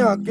I'm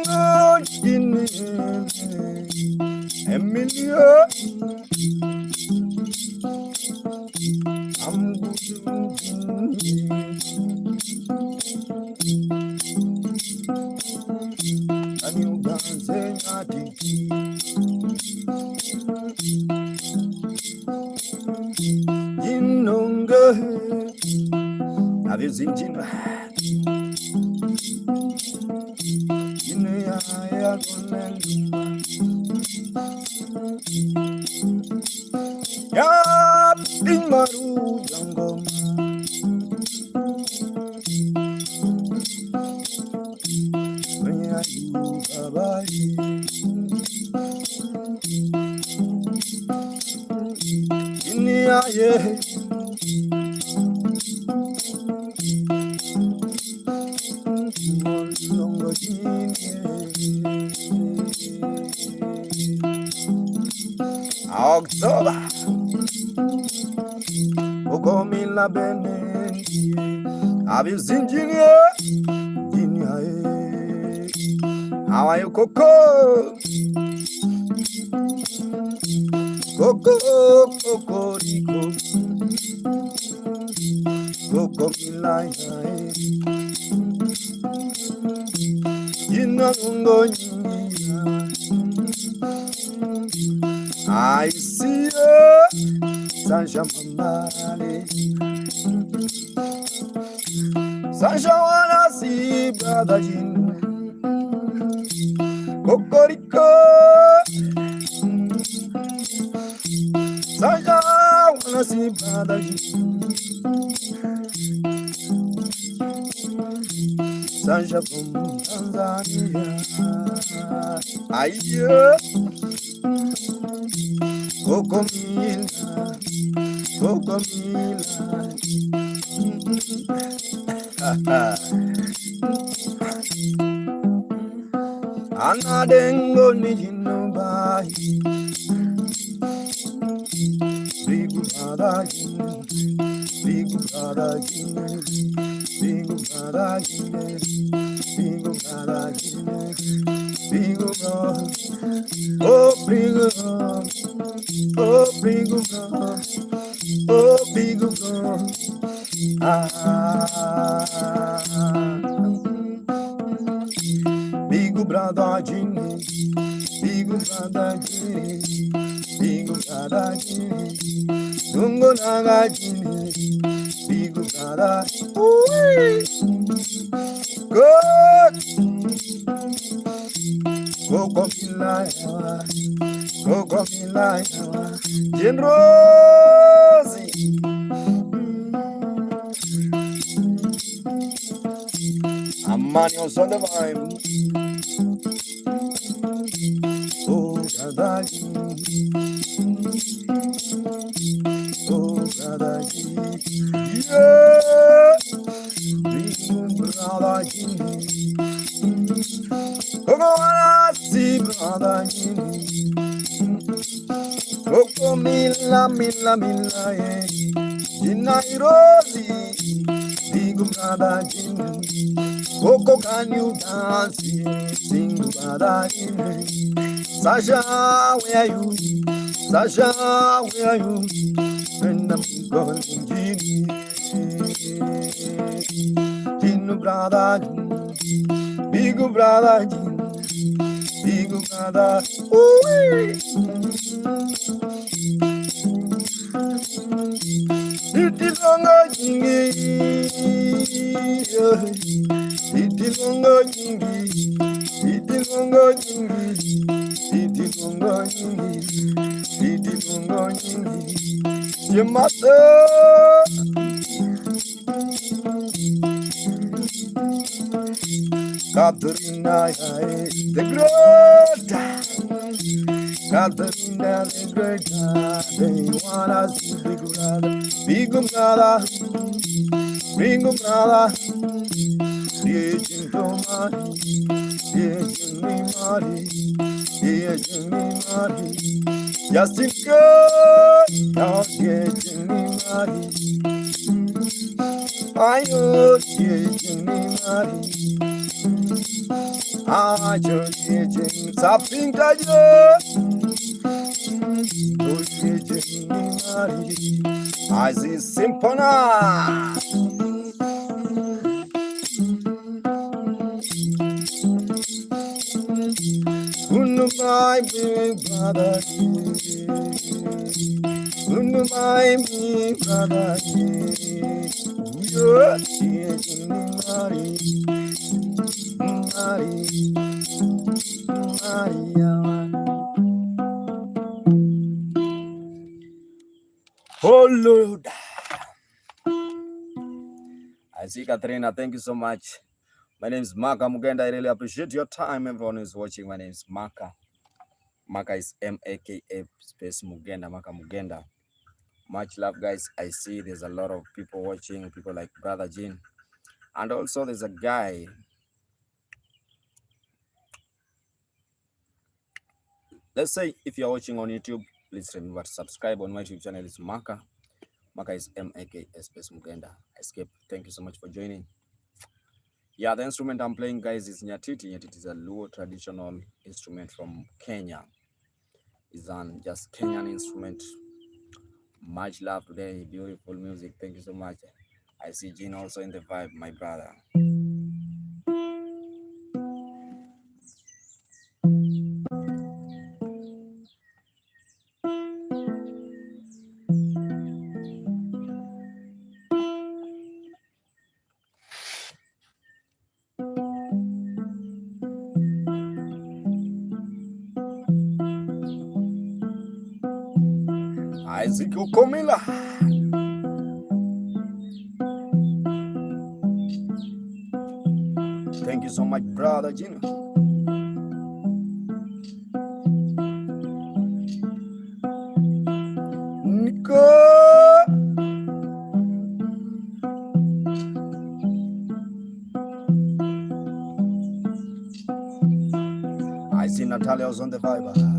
good in Emilio. I'm good and you dance nyatiti. Jinonga, have you seen Jin? Ya maru jango meayu kabali ini aye longo jini October Ogomi la bene Have you seen Junior? How are you, Coco? Coco, Coco, Rico. Coco, Milaya. You know, I see you, Sasha Mamali. Sasha wanna see brother Jin. Cocorico. Sasha wanna see brother Jin. Sasha from Tanzania. Aye. Cocomila, Cocomila. Anadengo ni jinobai, big brother, big brother, big brother, big brother, big brother. Oh, big brother, oh, big brother, oh, big brother. Big brother Jimmy, big brother Jimmy, big brother Jimmy, Dungo Naga Jimmy, big brother, good, Coco Milaya, Coco Milaya, Generosi. Money on Sunday vibe. Oh, brother, oh, brother, yeah, big brother, Coco, I see brother, Coco, Mila, Mila, Mila, yeah, in Nairobi, big brother, Coco, can you dance? Sing brother, Sasha, where are you? Sasha, where are you? When I'm going to Jin brother, big brother, big Muganda. Ooh. Itilonga jingi, itilonga jingi, itilonga jingi, itilonga jingi, itilonga jingi. Yamata, Katerina, the great, Katerina, the great. They wanna see big brother, big brother, big brother. Yejin tomari, yejin mari, yejin mari. Yasinka, yejin mari. Ayo, yejin mari. Ayo, yejin sapinka yo. Yejin mari. Aziz simpona. My big brother, my big brother, you're oh Lord. I see Katrina, thank you so much. My name is Maka Muganda. I really appreciate your time. Everyone who's watching, my name is Maka. Maka is M-A-K-A space Muganda, Maka Muganda. Much love, guys. I see there's a lot of people watching, people like Brother Jean. And also there's a guy. Let's say if you're watching on YouTube, please remember to subscribe on my YouTube channel. It's Maka. Maka is M-A-K-A space Muganda. Escape. Thank you so much for joining. Yeah, the instrument I'm playing, guys, is nyatiti. Nyatiti is a Luo traditional instrument from Kenya. It's an just Kenyan instrument. Much love today. Beautiful music. Thank you so much. I see Jean also in the vibe, my brother. Isaac Okomila. Thank you so much, brother Gino. Nico. I see Natalia was on the vibe.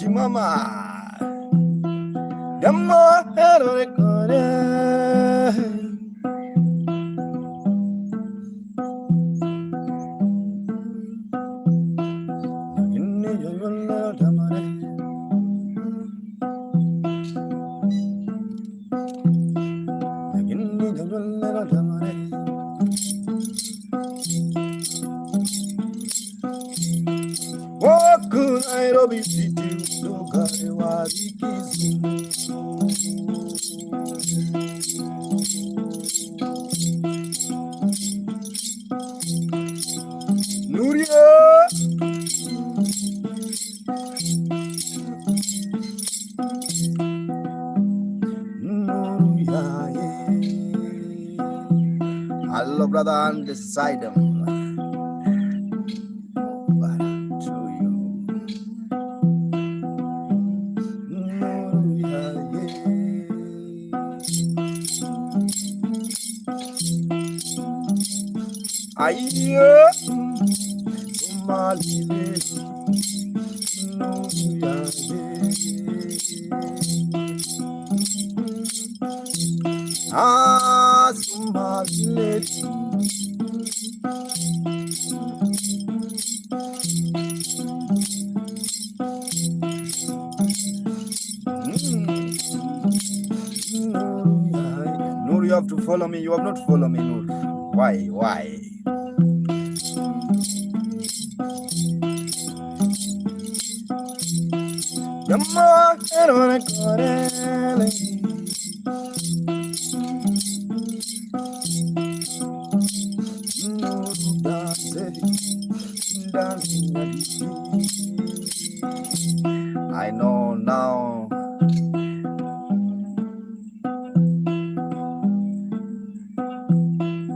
Mama, Nairobi City, Lugari Wadikizi. Nuria. Nuria, yeah. Hello, brother, and beside them. Ayo, Somalile, ah, Somalile. Noor, you have to follow me. You have not followed me, Noor. Why? Why? I know now.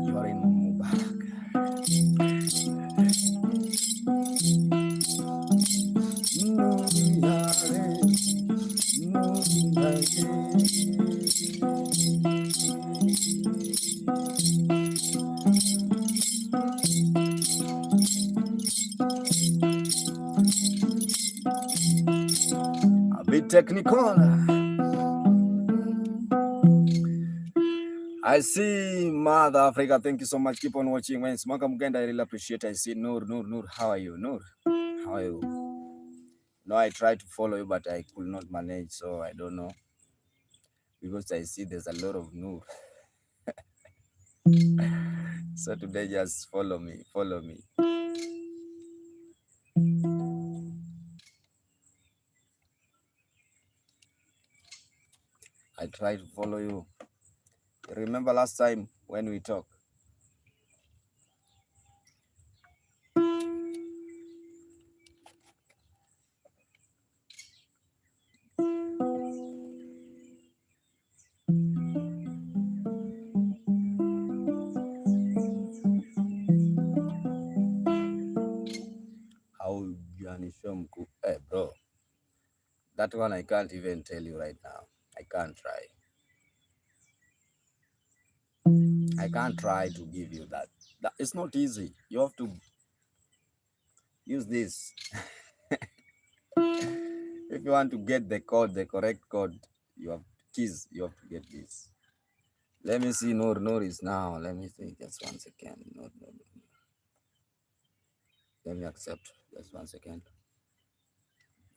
You are in Mubarak. A bit technical. I see Mother Africa. Thank you so much. Keep on watching. When it's Maka Muganda, I really appreciate it. I see Noor. How are you? Noor, how are you? No, I tried to follow you, but I could not manage, so I don't know. Because I see there's a lot of Noor. So today, just follow me. Follow me. I tried to follow you. Remember last time when we talked? How Janishomku? Hey, bro. That one I can't even tell you right now. I can't try. I can't try to give you that. It's not easy. You have to use this. If you want to get the code, the correct code, you have keys. You have to get this. Let me see. Noor is now. Let me think. Just 1 second. No. Let me accept. Just 1 second.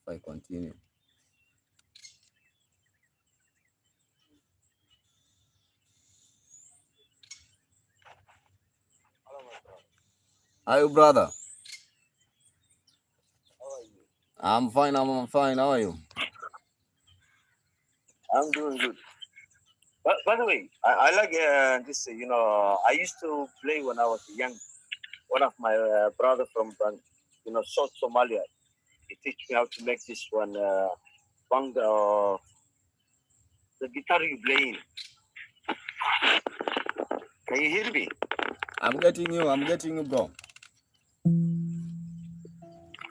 If I continue. Hi, brother. How are you? I'm fine. I'm fine. How are you? I'm doing good. But by the way, I like this. I used to play when I was young. One of my brother from South Somalia, he teach me how to make this one banga or the guitar you playing. Can you hear me? I'm getting you, bro.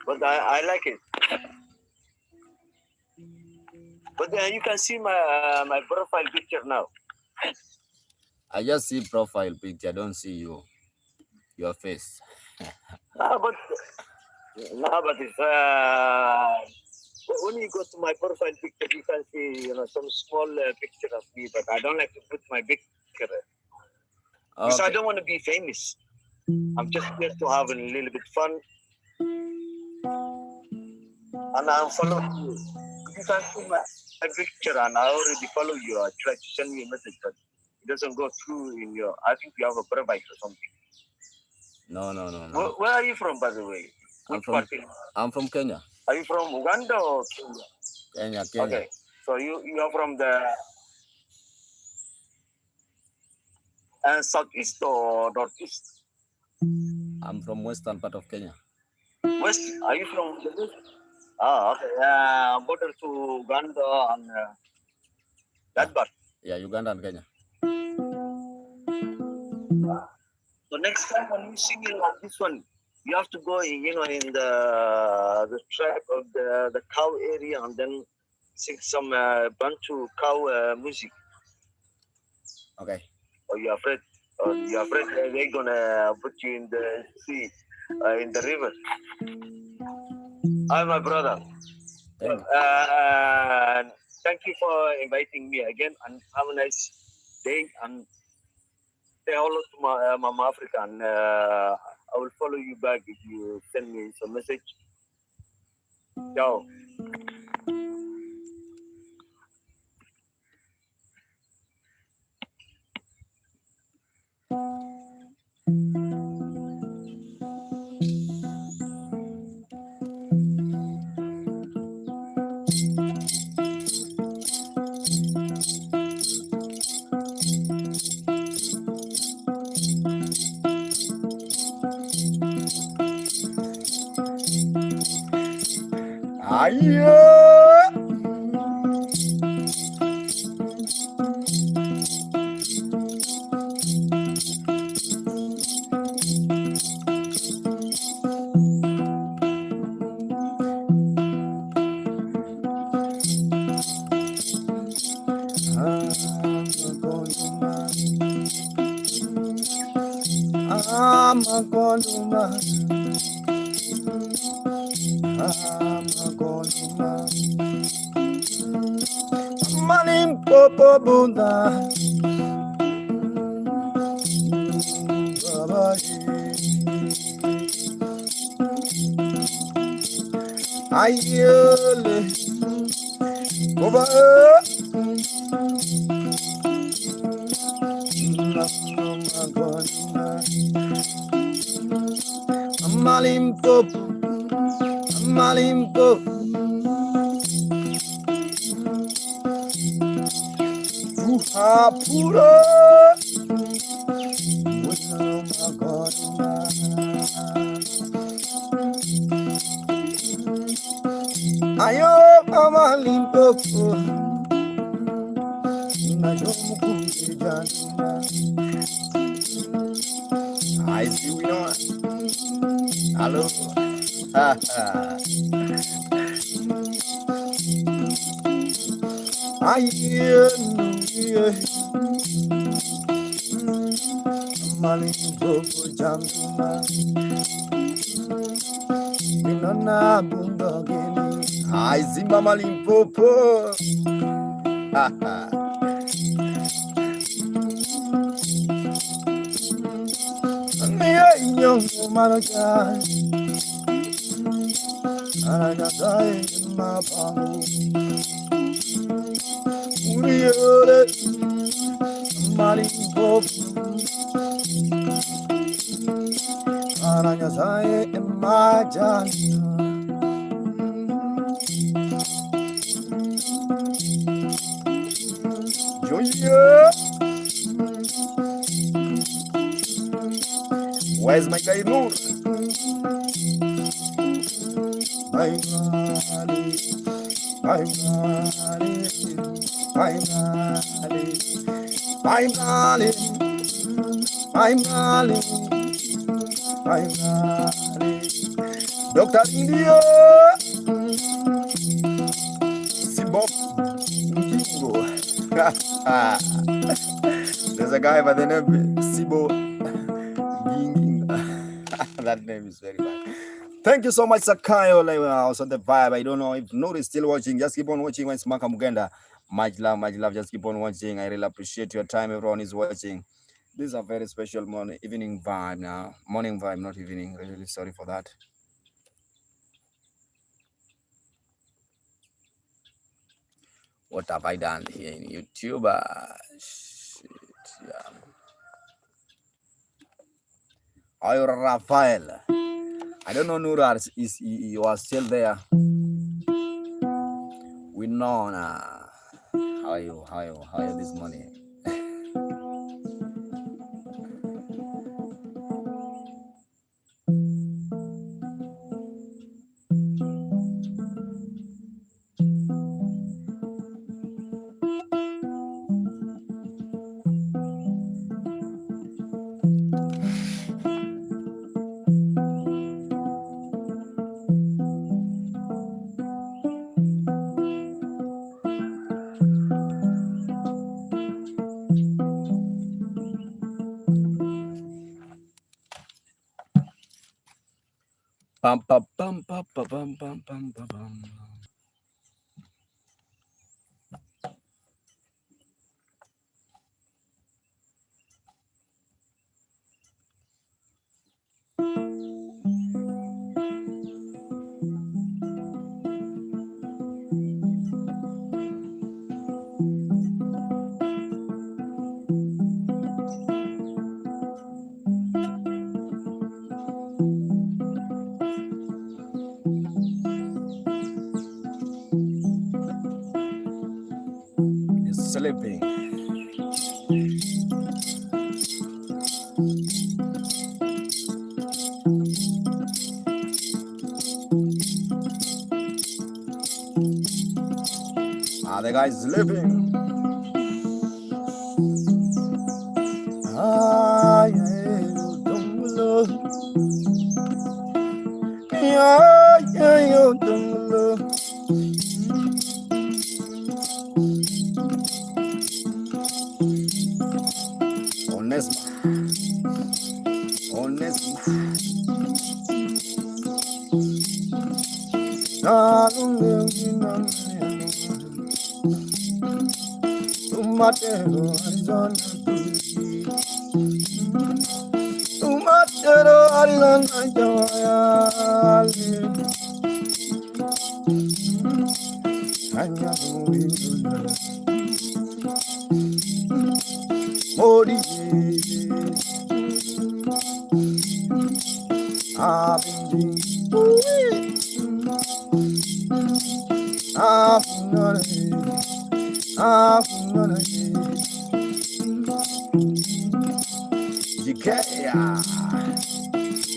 But I like it. But you can see my profile picture now. I just see profile picture. I don't see your face. but it's when you go to my profile picture, you can see some small picture of me. But I don't like to put my picture because I don't want to be famous. I'm just here to have a little bit fun, and I'm following you. You can see my picture, and I already follow you. I tried to send me a message, but it doesn't go through in your. I think you have a private or something. No. Where are you from, by the way? I'm from Kenya. Are you from Uganda or Kenya? Okay, so you are from the southeast or northeast? I'm from western part of Kenya. West? Are you from the west? Okay. Border to Uganda and that part. Yeah, Uganda and Kenya. So next time when you singing on this one, you have to go in, in the track of the cow area and then sing some Bantu cow music. Okay. Or you afraid? You're afraid they're gonna put you in the sea, in the river. Hi, my brother. Thank you. Thank you for inviting me again, and have a nice day. And say hello to my Mama Africa, and I will follow you back if you send me some message. Ciao. Aye. Amakoluma, amakoluma, malimpopo bunda, babaji, ayele, oba, amakoluma, malimpopo, malimpopo, pura. Ayo mama limpopo I see we know. Hello. Malimpopo jamuna minona bundogeni I see mama limpopo Mia inyongo maraja Aragatai mapangu Uriole Malimpopo Aragatai majana Joya Where's my guy Noor? My money, my money, my money, my money, my money, my money. Dr. India, Sibob Jingo. There's a guy by the name Sibo Ging. That name is very bad. Thank you so much, Sakayo. Also the vibe. I don't know if Noor is still watching. Just keep on watching when it's Maka Muganda. Much love, much love. Just keep on watching. I really appreciate your time. Everyone is watching. This is a very special morning, evening vibe now. Morning vibe, not evening. Really sorry for that. What have I done here in YouTube? Shit, yeah. Ayo Rafael. I don't know Noor is you are still there. We know how are you this morning? Bum, bum, bum, bum, bum, bum, bum, bum, bum. He's sleeping. The guy is sleeping.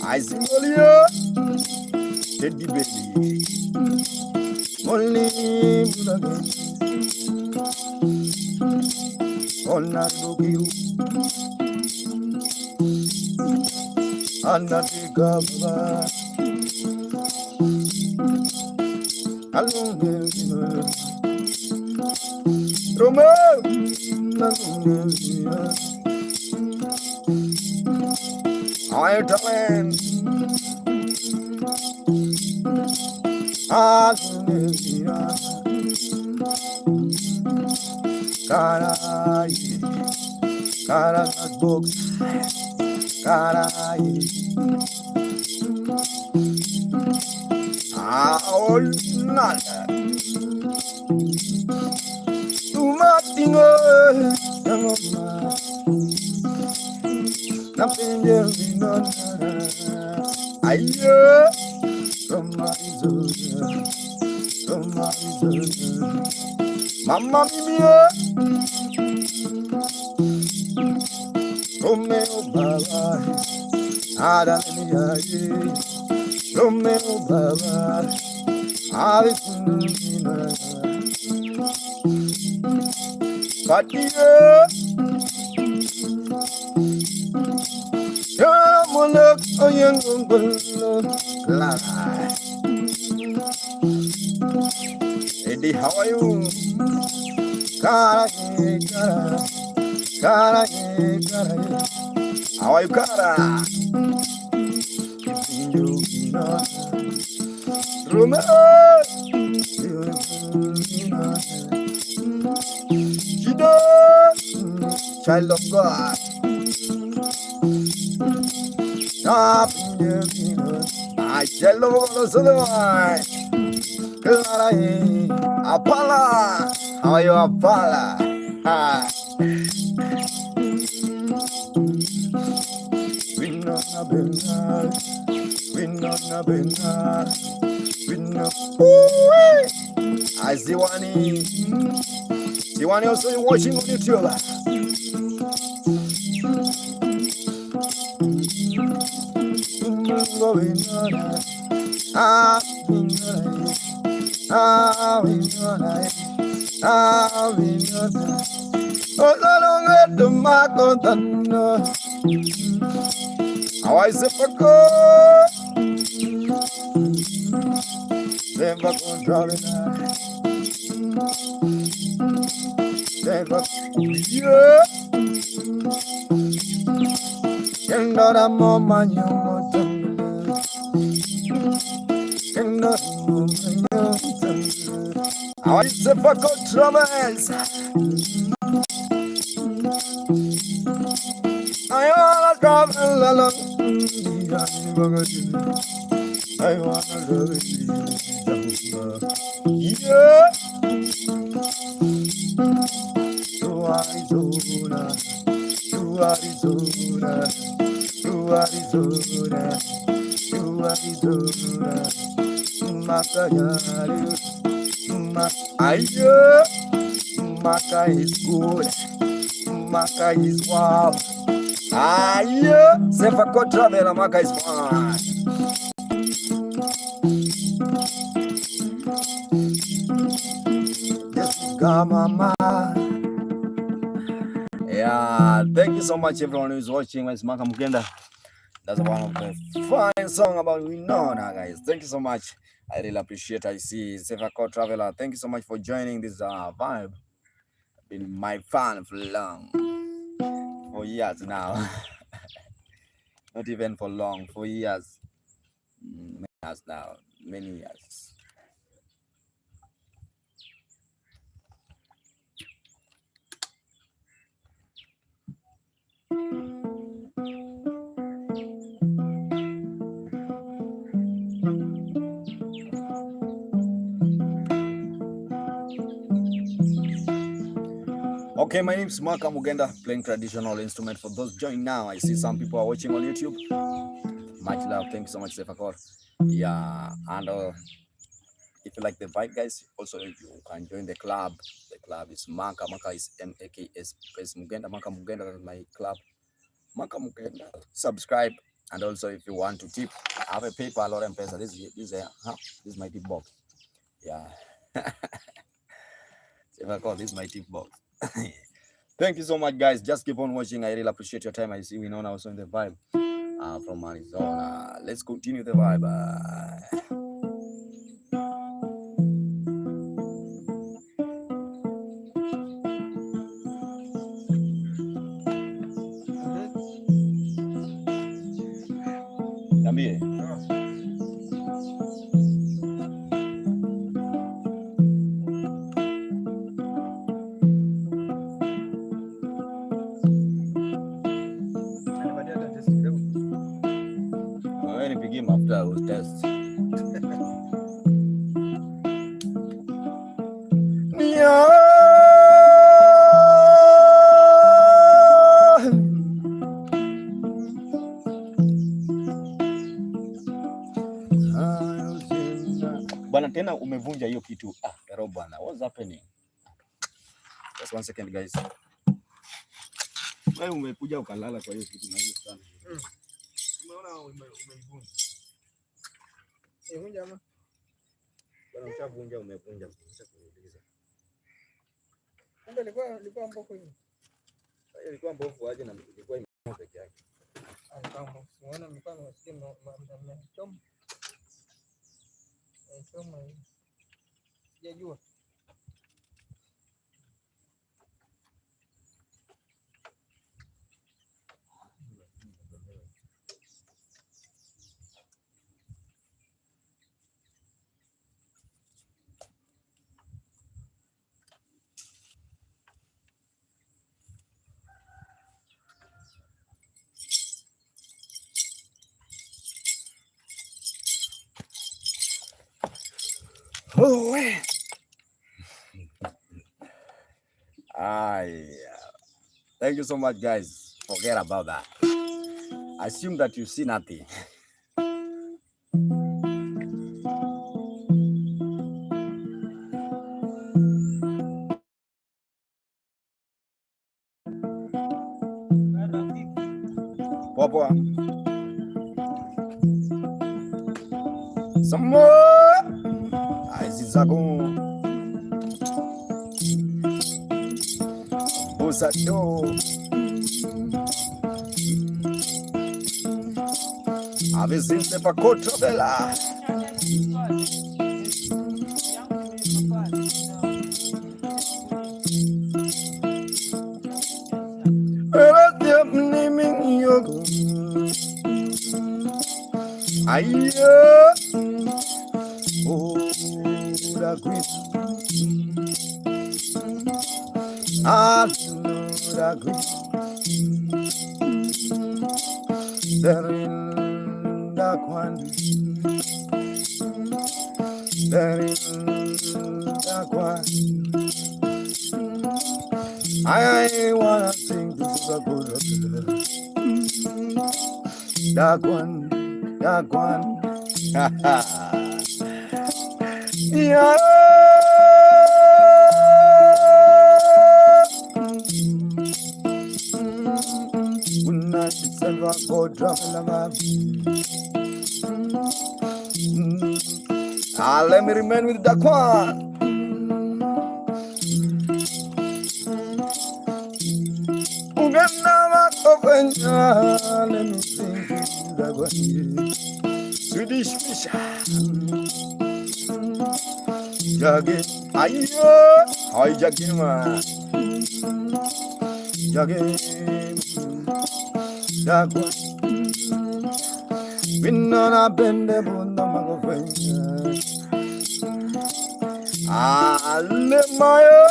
I Simbolio, Teddy Baby, only on that book, and that cover. I talent. Caras books, caray. All nada. Tu matinho, na pende vinona. Ayo, from my zone. Mamma mia, Romeo Baba, Adamia, Romeo Baba, Avitina, Fatia, Yamonak, a young girl, Eddie, how are you? Cara, how are you, Cara? Romeo, child of God. I tell you, Clara, Apala, how are you, Apala? I see one also watching on YouTube. How I say for God, never controlling never yeah. And not a moment, I want to for good troubles. I wanna travel alone. I wanna love it. Yeah. To Arizona, to Arizona, to Arizona, to Arizona. Maka yari, Maka is good, Maka is warm. Sefa ko travel, Maka is fun. Yes, mama. Yeah, thank you so much everyone who's watching. It's Maka Muganda. That's one of the fine song about Winona, guys. Thank you so much. I really appreciate it. I see Sefa ko traveler. Thank you so much for joining this vibe. Been my fan for long, for years now. Not even for long, for years. Many years now, many years. Okay, my name is Maka Muganda, playing traditional instrument. For those joining now, I see some people are watching on YouTube. Much love. Thank you so much, Sefakor. Yeah, and if you like the vibe, guys, also you can join the club. The club is Maka. Maka is M-A-K-S Muganda. Maka Muganda, that's my club. Maka Muganda. Subscribe. And also, if you want to tip, I have a PayPal or M-Pesa. This is my tip box. Yeah. Sefakor, this is my tip box. Thank you so much, guys. Just keep on watching. I really appreciate your time. I see we know now also in the vibe from Arizona. Let's continue the vibe. Tambie. Begin after I was test. Bwana tena umevunja hiyo kitu. Ero bwana, what's happening? Just 1 second, guys. Wewe umekuja ukalala kwa hiyo kitu na hiyo sana. Umeona umeivunja. Vunja ama? Bwana ushavunja umevunja. Ushakuuliza. Ndio ilikuwa mboko hiyo. Hiyo ilikuwa mbovu aje na ilikuwa imetoka peke yake. Kama unaona mfano simu choma. Choma. Sijajua. Oh, thank you so much, guys. Forget about that. Assume that you see nothing. Poa. Some more. Aizizago. Busado. Avizinse pa kotobela. Oh, the queen. Ah, the queen. There in the queen. There in the queen. I wanna sing this a good that one, that one. Yeah. When I send my go dropping let me remain with that one. Let me sing that one. Swedish fish. Jaggy, hi Jaggy, Jaggy, Jaggy. Binona bende bunda magofenya. Alemaya.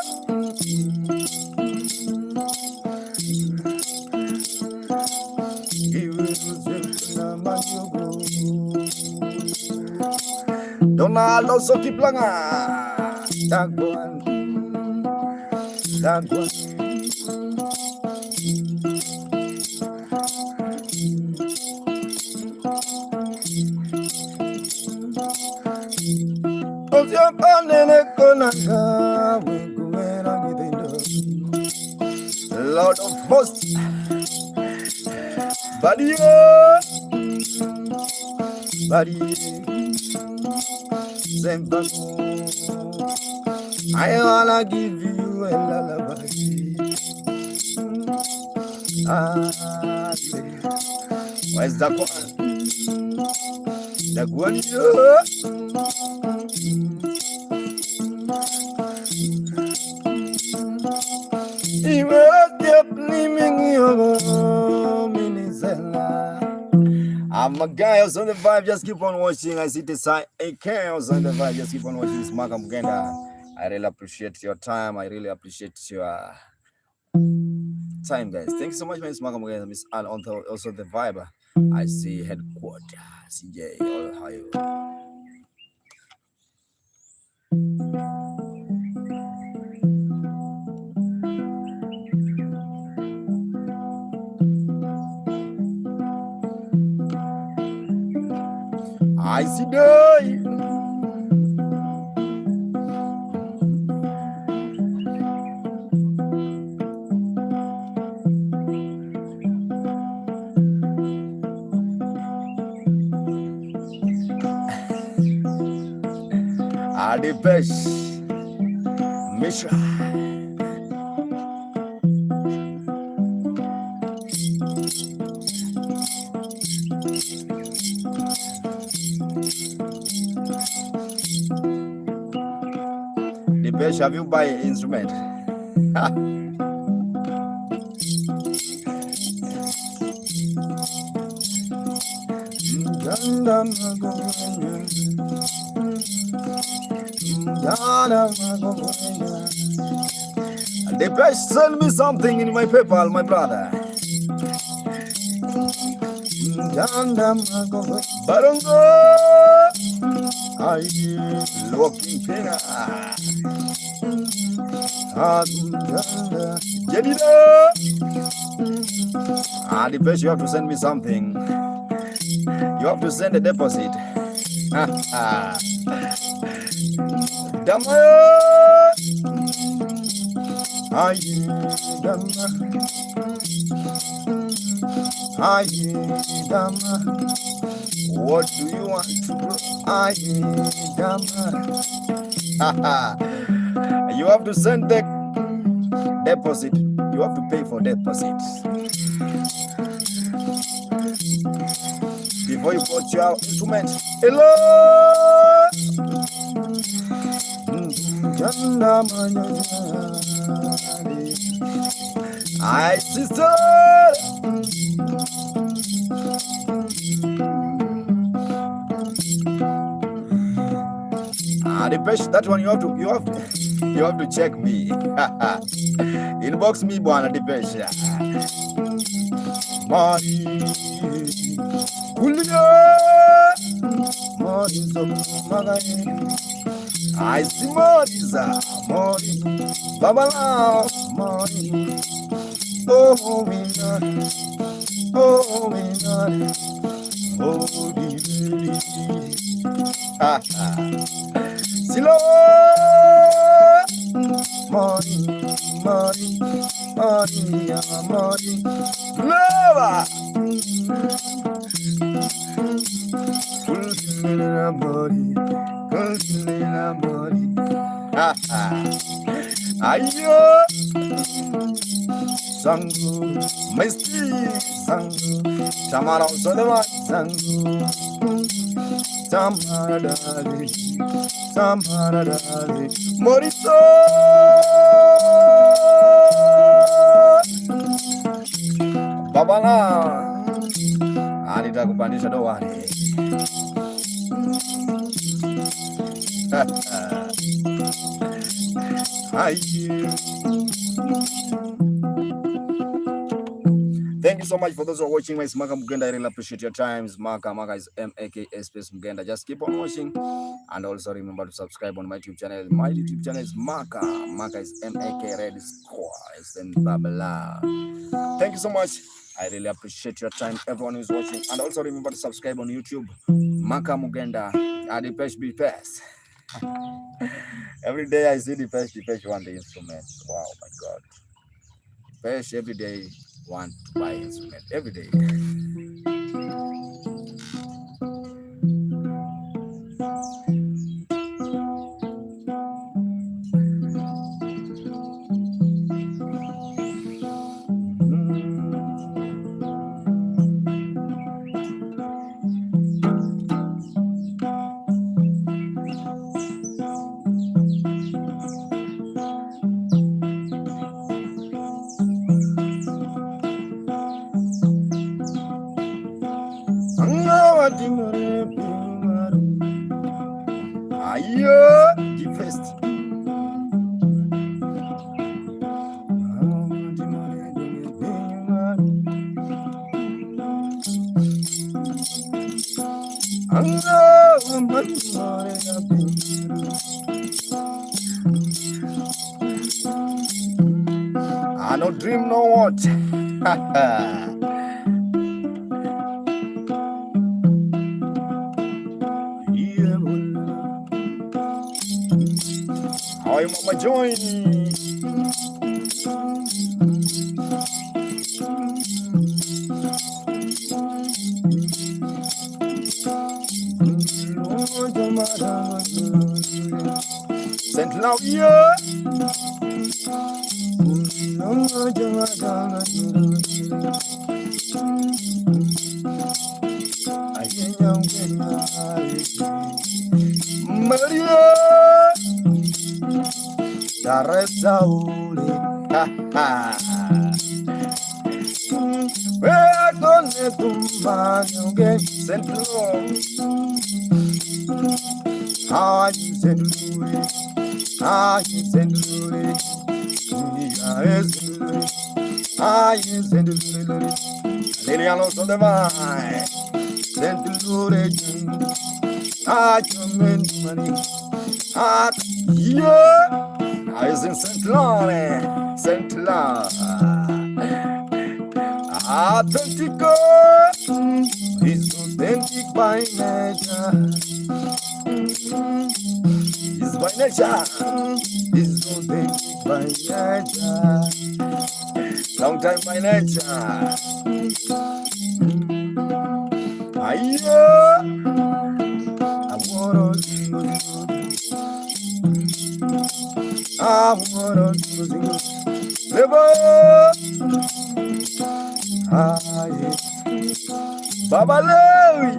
Donaldo Sokiplanga. Dagwan. Dagwan. Lord of hosts. Buddy. Buddy. I wanna give you a lullaby. Where's that one? That one, I'm a guy else on the vibe, just keep on watching. I see the side, a chaos on the vibe, just keep on watching. It's Maka Muganda. I really appreciate your time. I really appreciate your time, guys. Thank you so much, Miss Maka Muganda. Miss Al, also the vibe. I see headquarters, CJ, Ohio. I see the best Misha. The best, have you buy an instrument? The best, send me something in my PayPal, my brother. Barongo, I looking finger. The best, you have to send me something. You have to send a deposit. What do you want to do? You have to send the deposit. You have to pay for deposit before you put your instrument. Hello. Hi, sister. Depeche, that one you have to check me. Inbox me bwana Depeche. Mari Kulia Mari so magaye. I see Mariza Mari Babala Mari. Oh me not, oh me not, oh baby. Ha ha. Silo Mari Mari Mari Mari Lava Kulina Mari Kulina Mari. Ha ha. Ayo Sangu Misti Sangu Tamara Solomon Sangu Tamara Dali Morito Babala Anita kupandisha doani. Thank you so much for those who are watching. My Maka Muganda. I really appreciate your times. Maka is Maka space Muganda. Just keep on watching, and also remember to subscribe on my YouTube channel. My YouTube channel is Maka. Maka is Maka Red Score. It's in Babala. Thank you so much. I really appreciate your time, everyone who's watching, and also remember to subscribe on YouTube. Maka Muganda. Depeche be best. Every day I see Depeche want the instrument. Wow, my God. Depeche every day want to buy instrument. Every day. I no dream no what. How you mama join? Saint Laurier. Maria Saresauli. Ha ha. Where gonna tumba you Saint Louis? Ah, you Saint Louis. Ah, you Saint Louis. Ah, you Saint Louis. Liliano so the vine. Saint Louis. Ah, you mean money. Ah, yeah. I was in Saint Laurent. Saint Laurent. Authentic. It's authentic by nature. It's by nature. It's authentic by nature. Long time by nature. Ayo. I wanna do Baba Louie.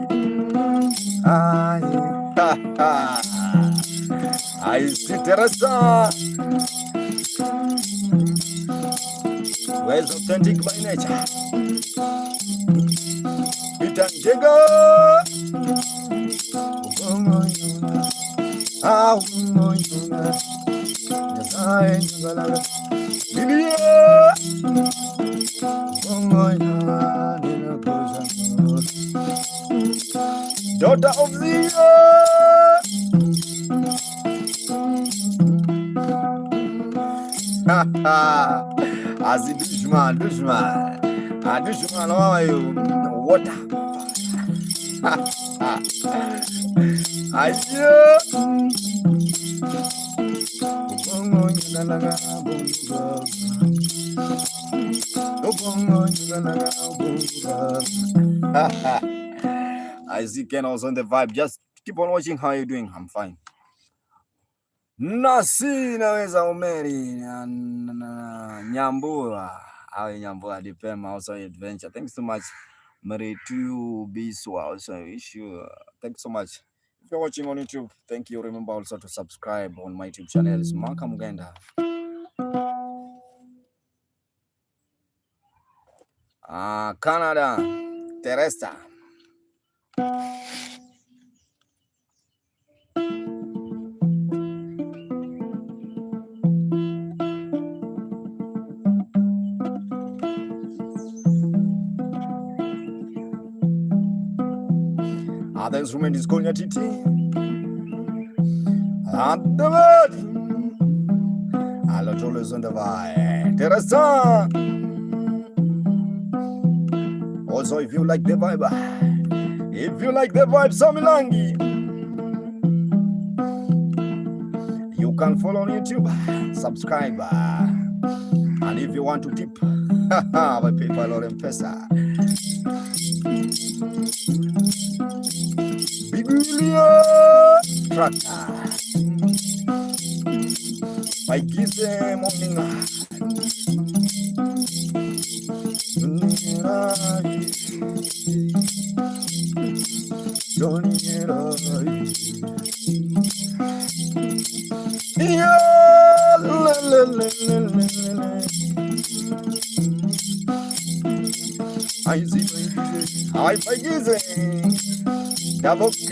I see Teresa. Where's authentic by nature? Peter Jego. Daughter of the Dushman, Dushman, how are you? Water. I see Ken also on the vibe. Just keep on watching. How are you doing? I'm fine. Nasi naweza umeri Nyambura. Awe Nyambura Dipema also adventure. Thanks so much. Mary to be so also issue. Thanks so much. If you're watching on YouTube, thank you. Remember also to subscribe on my YouTube channel. It's Maka Muganda. Canada, Teresa. The instrument is called nyatiti. And the word. I'll always on the vibe. Teresa. Also, if you like the vibe, Samilangi, you can follow on YouTube, subscribe, and if you want to tip, by PayPal or M-Pesa. Bigulia Tractor. I give them morning. I forgive double K.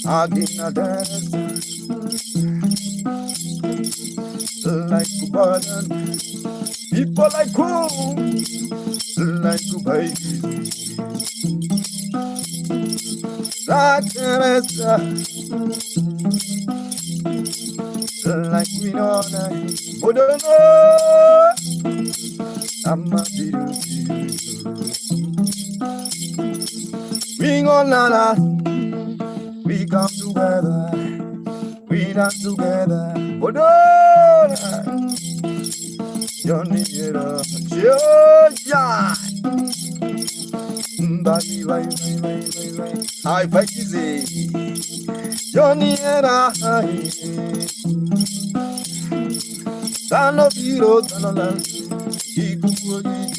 Again, dance like a burden. People like cool, like a baby. Like Teresa, like we know that. But don't know, I'm a we gon' nana, we come together, we dance together. But don't you need it up, yeah. Bye. I fight easy. Johnny and I. Stand up, hero, stand alone. Keep moving.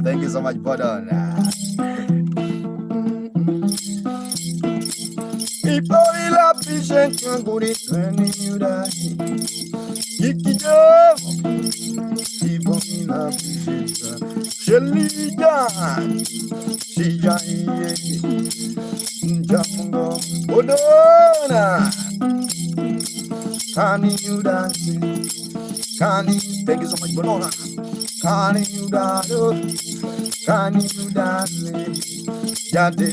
Thank you so much, Bodon. People will appreciate you good when you die. Kick it up. People will appreciate you. Shelija. Jamungo. Bodona. Can you dance? Thank you so much, Bonona. Can you dance? Jade,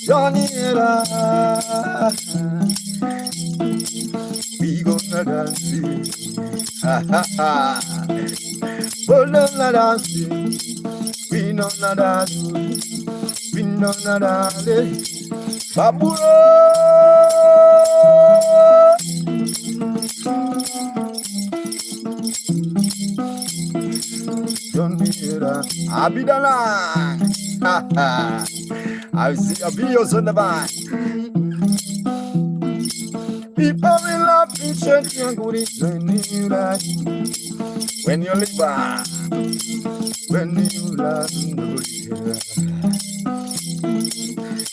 Johnny, we gonna dance. Bonona dance. We know dance. Baburo. Abidala. I see your videos on the back. People will love you, shake your goodies when you like. When you live back. When you love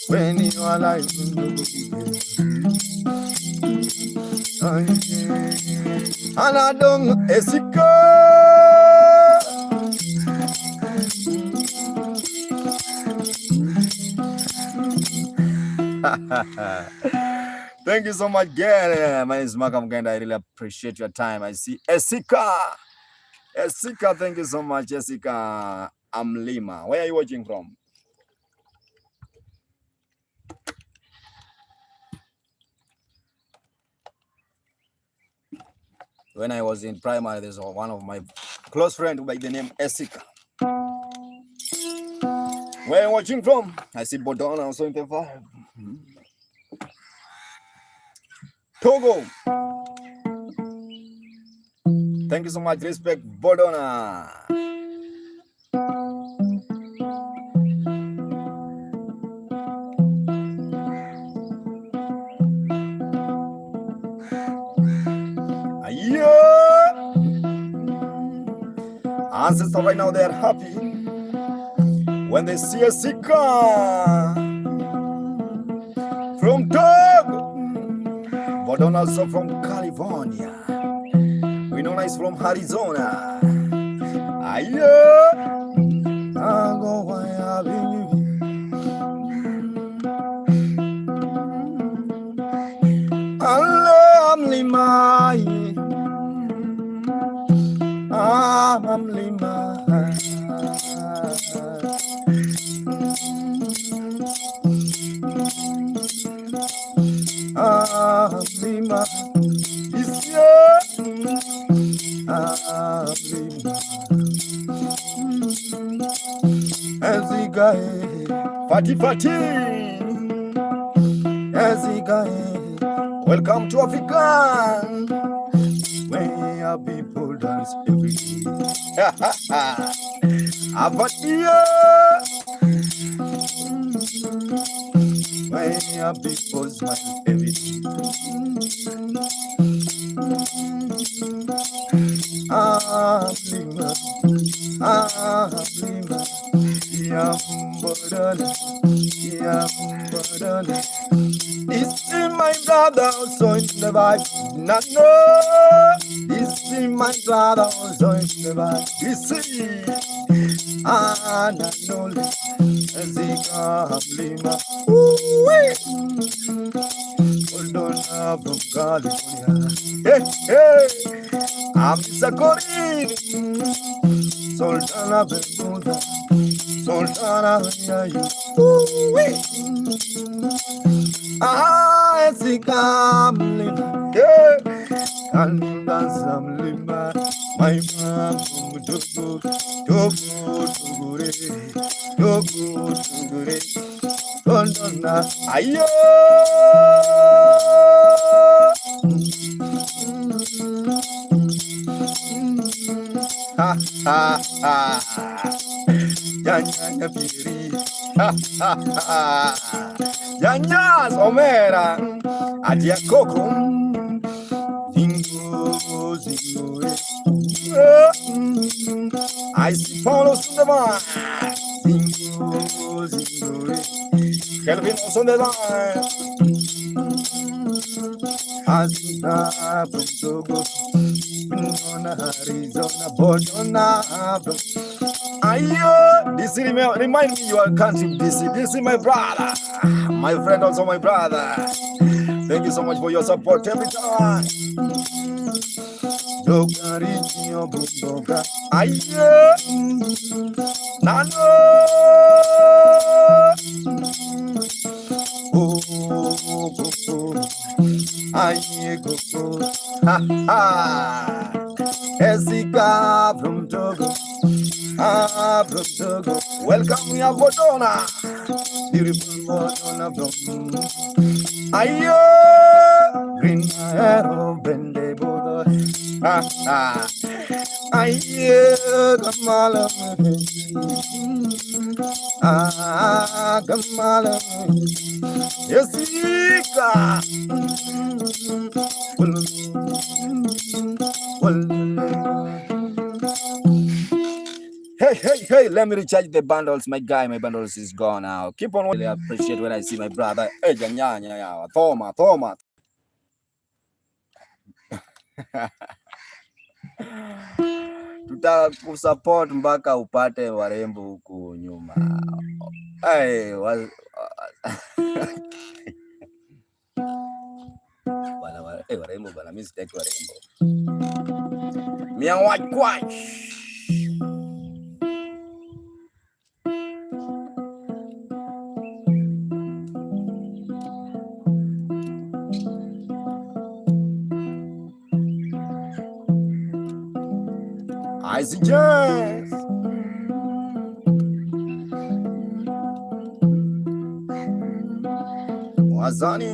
when you are alive. And I don't hesitate. Thank you so much, girl. My name is Maka Muganda. I really appreciate your time. I see Esika. Esika, thank you so much, Esika. I'm Lima. Where are you watching from? When I was in primary, there's one of my close friends by the name Esika. Where are you watching from? I see Bodona also in the vibe. Togo. Thank you so much. Respect, Bodona. Yeah. Ancestors right now, they are happy when they see a Sika from Togo, but also from California. We know he's from Arizona. Ayo, I'm Lima. I'm Lima. Lima is here. Lima. Ezigae, Fati. Ezigae, welcome to Africa, where people dance every day. Abatia, where people smile every day. Lima, Lima, Yambadana, Yambadana. This is my brother also in the vibe. No, this is my brother also in the vibe. This is Ananoli, Zika Lima. Oldona from California. Hey, I'm Sakorin, Sultana Bermuda, Sultana Yayu. Zika Lima. Yeah, Kandan Lima. My mom from Togo, Togure, Londona. Ayo. Ha ha ha. Yanya Piri. Ha ha ha. Yanya Omera. Adia Coco. Zingo. I see Paulo Sundavan. Zingo. Kelvin Sundavan. Azita from Togo. Arizona, Bodona. Ayo, this remind me your country, DC. This is my brother, my friend, also my brother. Thank you so much for your support every time. Ayo, Nano. Ayo, ha ha. Esika from Togo. From Togo. Welcome, we have Bodona. Beautiful Bodona from Ayo. Green arrow, Bende Bodo. Ayo, Kamala. Kamala. Esika. Hey, let me recharge the bundles. My guy, my bundles is gone now. Keep on. Really appreciate when I see my brother. Hey, Toma. Tutakusupport mpaka upate warembo huku nyuma. Hey, Warembo bana, mimi sitaki warembo. Mia white quash. I suggest Wazani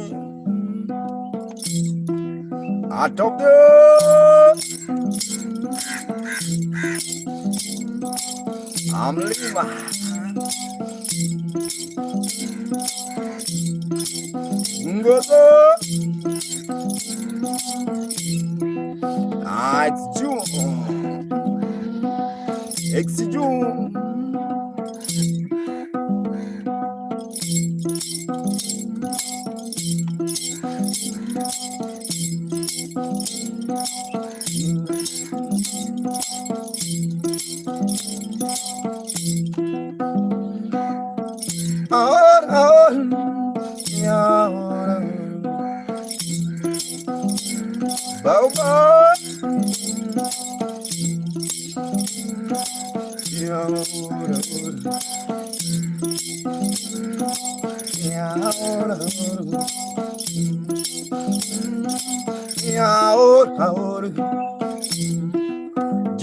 out of the I'm Lima. Ngozo. It's June. It's June.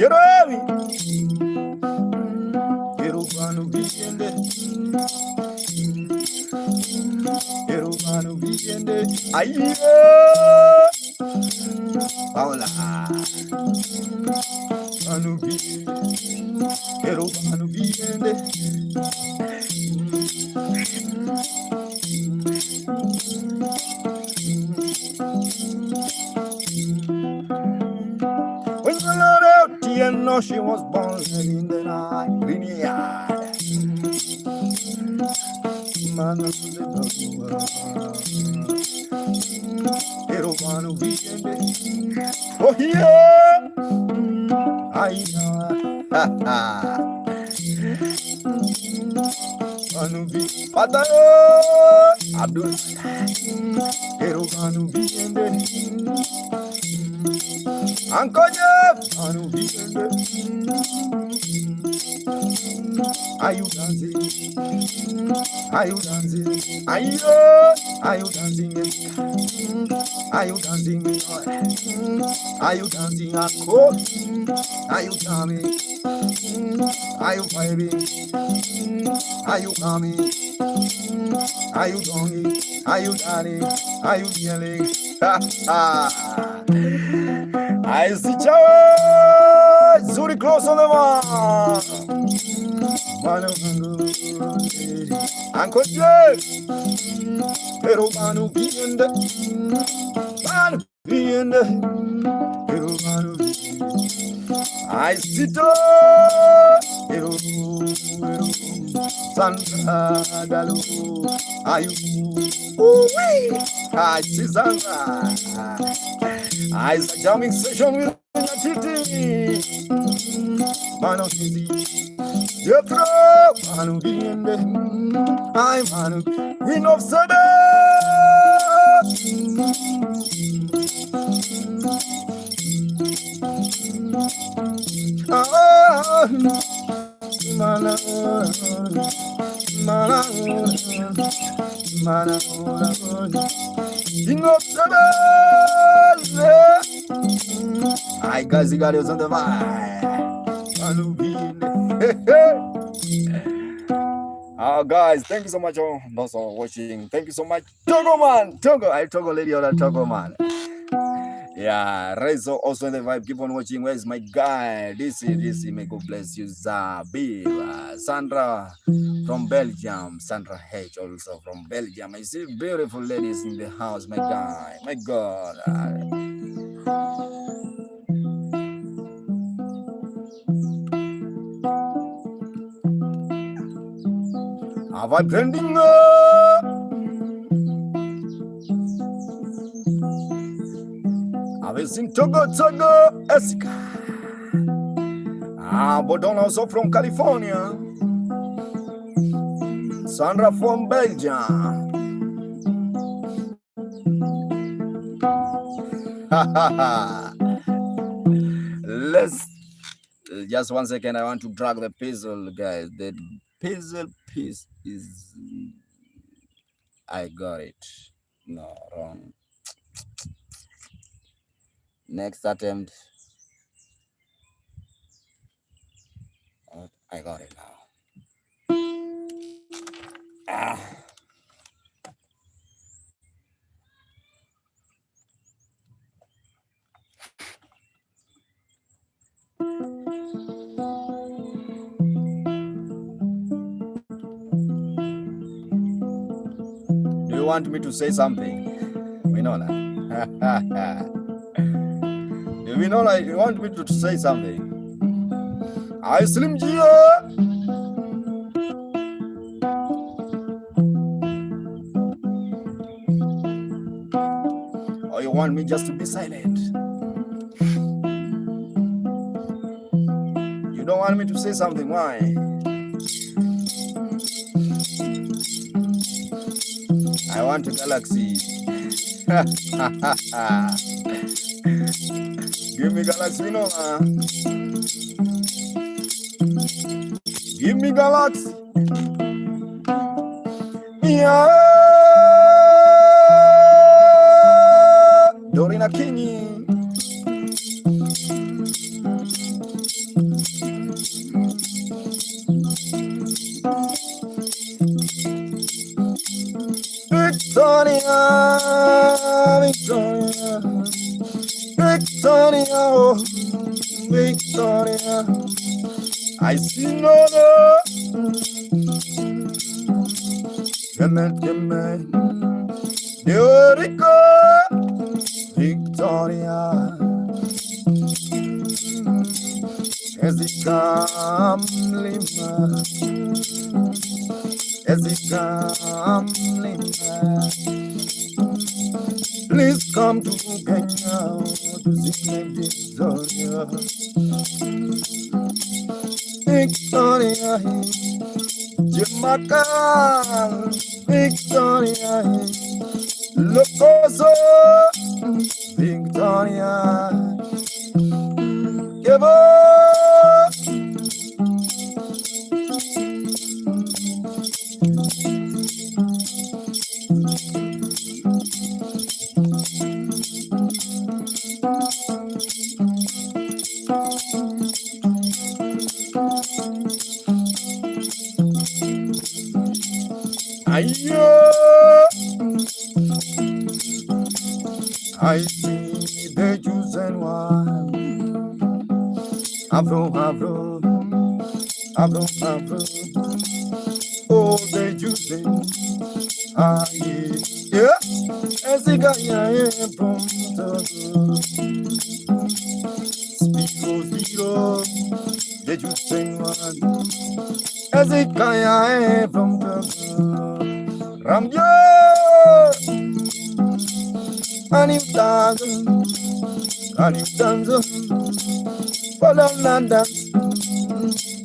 Jerobi, Jerubanu Biende, Jerubanu Biende, Ayo, Paula, Banu Biende, Jerubanu Biende. When the Lord out here, no, she was born in the night. Oh, yeah, I know. Anubi, Patayo, Abdul, Anubi, Uncle Jeff, Anubi, are you dancing? Are you dancing? Are you dancing? Are you dancing? Are you dancing? Are you coming? Are you vibing? Are you coming? Are you longing? Are you darling? Are you yelling? I see Charles Zuri close on the wall. Uncle Jeff, pero Manu Biende, Manu Biende, pero Manu Biende. I sit pero Sandra Dalu, Ayu, I see Sandra. I see a jamming session with nyatiti, Manu Biende. Yetro, Manu Biende, I'm Manu, Queen of Sada. Mana, King of Sada. I guys, you got it on the vibe. Manu Biende. Guys, thank you so much for watching. Thank you so much, Togo man, Togo. I Togo lady or Togo man. Yeah, Rezo also in the vibe. Keep on watching. Where's my guy? This may God bless you, Zabib. Sandra from Belgium. Sandra H also from Belgium. I see beautiful ladies in the house, my guy. My God. Have I trending? Have you seen Togo Esika? But also from California. Sandra from Belgium. Let's just 1 second. I want to drag the puzzle, guys. The puzzle piece is. I got it. No, wrong. Next attempt. I got it now. Ah. Do you want me to say something? We know that. We know that you want me to say something. I Slim Gio. Or you want me just to be silent? You don't want me to say something, why? I want a galaxy. Give me galaxy, no. Give me galaxy. Yeah. Dorina Kingi. Victoria, Victoria, Victoria, oh, Victoria. I see no Gemet, Eurico, Victoria. As it comes, Lima. As it comes, Lima. Please come to Kenya to see Victoria. Victoria, Maka, Victoria, Locoso, Victoria, Gebo. Ayo, I see the chosen one. Avro, Avro, Avro, Avro. Oh, the chosen. Ah, yeah. As the guy I am from Speak, the chosen one. As the guy I am from Ramjo, and you dance, follow London,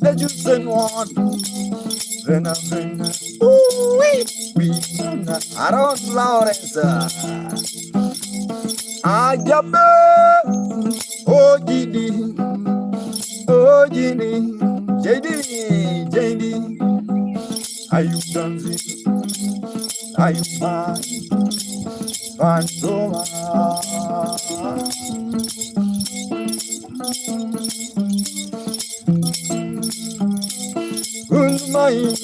the chosen one. Then ooh, we around Lawrence. Ajabe, oh Gidi, oh Gidi, JD, are you dancing? Are you fine? Fantoma. Good morning.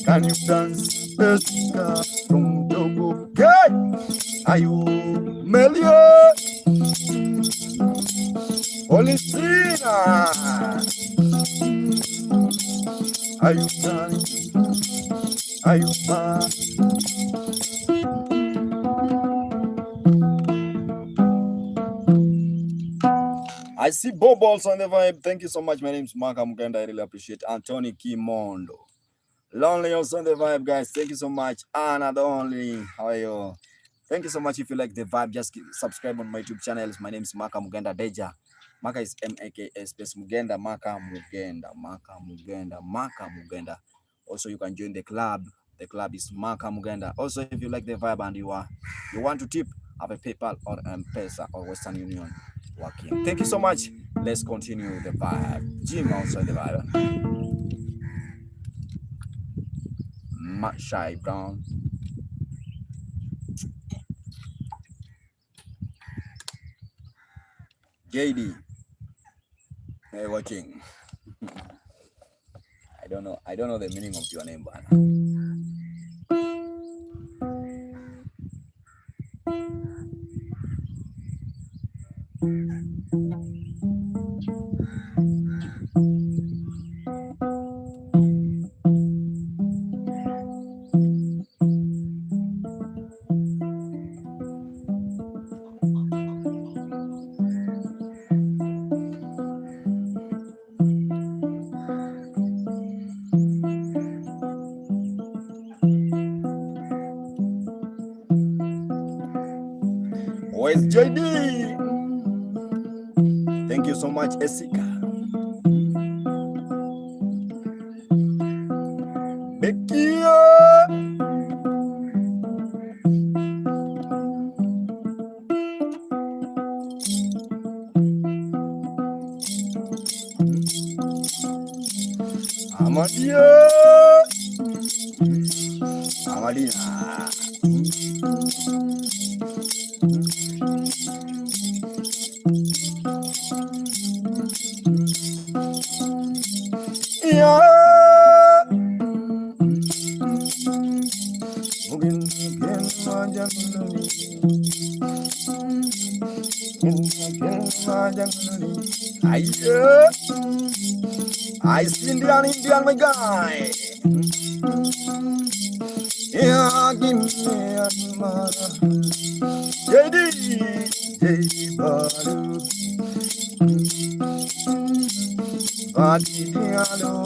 Can you dance the ska from Togo? Okay. Are you Melio? Olicina. Are you done? Are you fine? I see Bobbles on the vibe. Thank you so much. My name is Maka Muganda. I really appreciate Anthony Kimondo. Lonely also on the vibe, guys. Thank you so much. Anna the only. How are you? Thank you so much. If you like the vibe, just subscribe on my YouTube channel. My name is Maka Muganda Deja. Maka is Maka space Muganda. Maka Muganda. Maka Muganda. Maka Muganda. Also, you can join the club The club is Maka Muganda. Also, if you like the vibe and you want to tip, have a PayPal or M-Pesa or Western Union working. Thank you so much. Let's continue the vibe. Jim also the vibe. Shy Brown. JD. Hey, watching. I don't know the meaning of your name, but where's JD? Thank you so much, Esika. Becky. Amadia. Amadina. Yeah. I see Indian, my guy. Yeah, give me a mother. JD, Baru. Badi Diallo.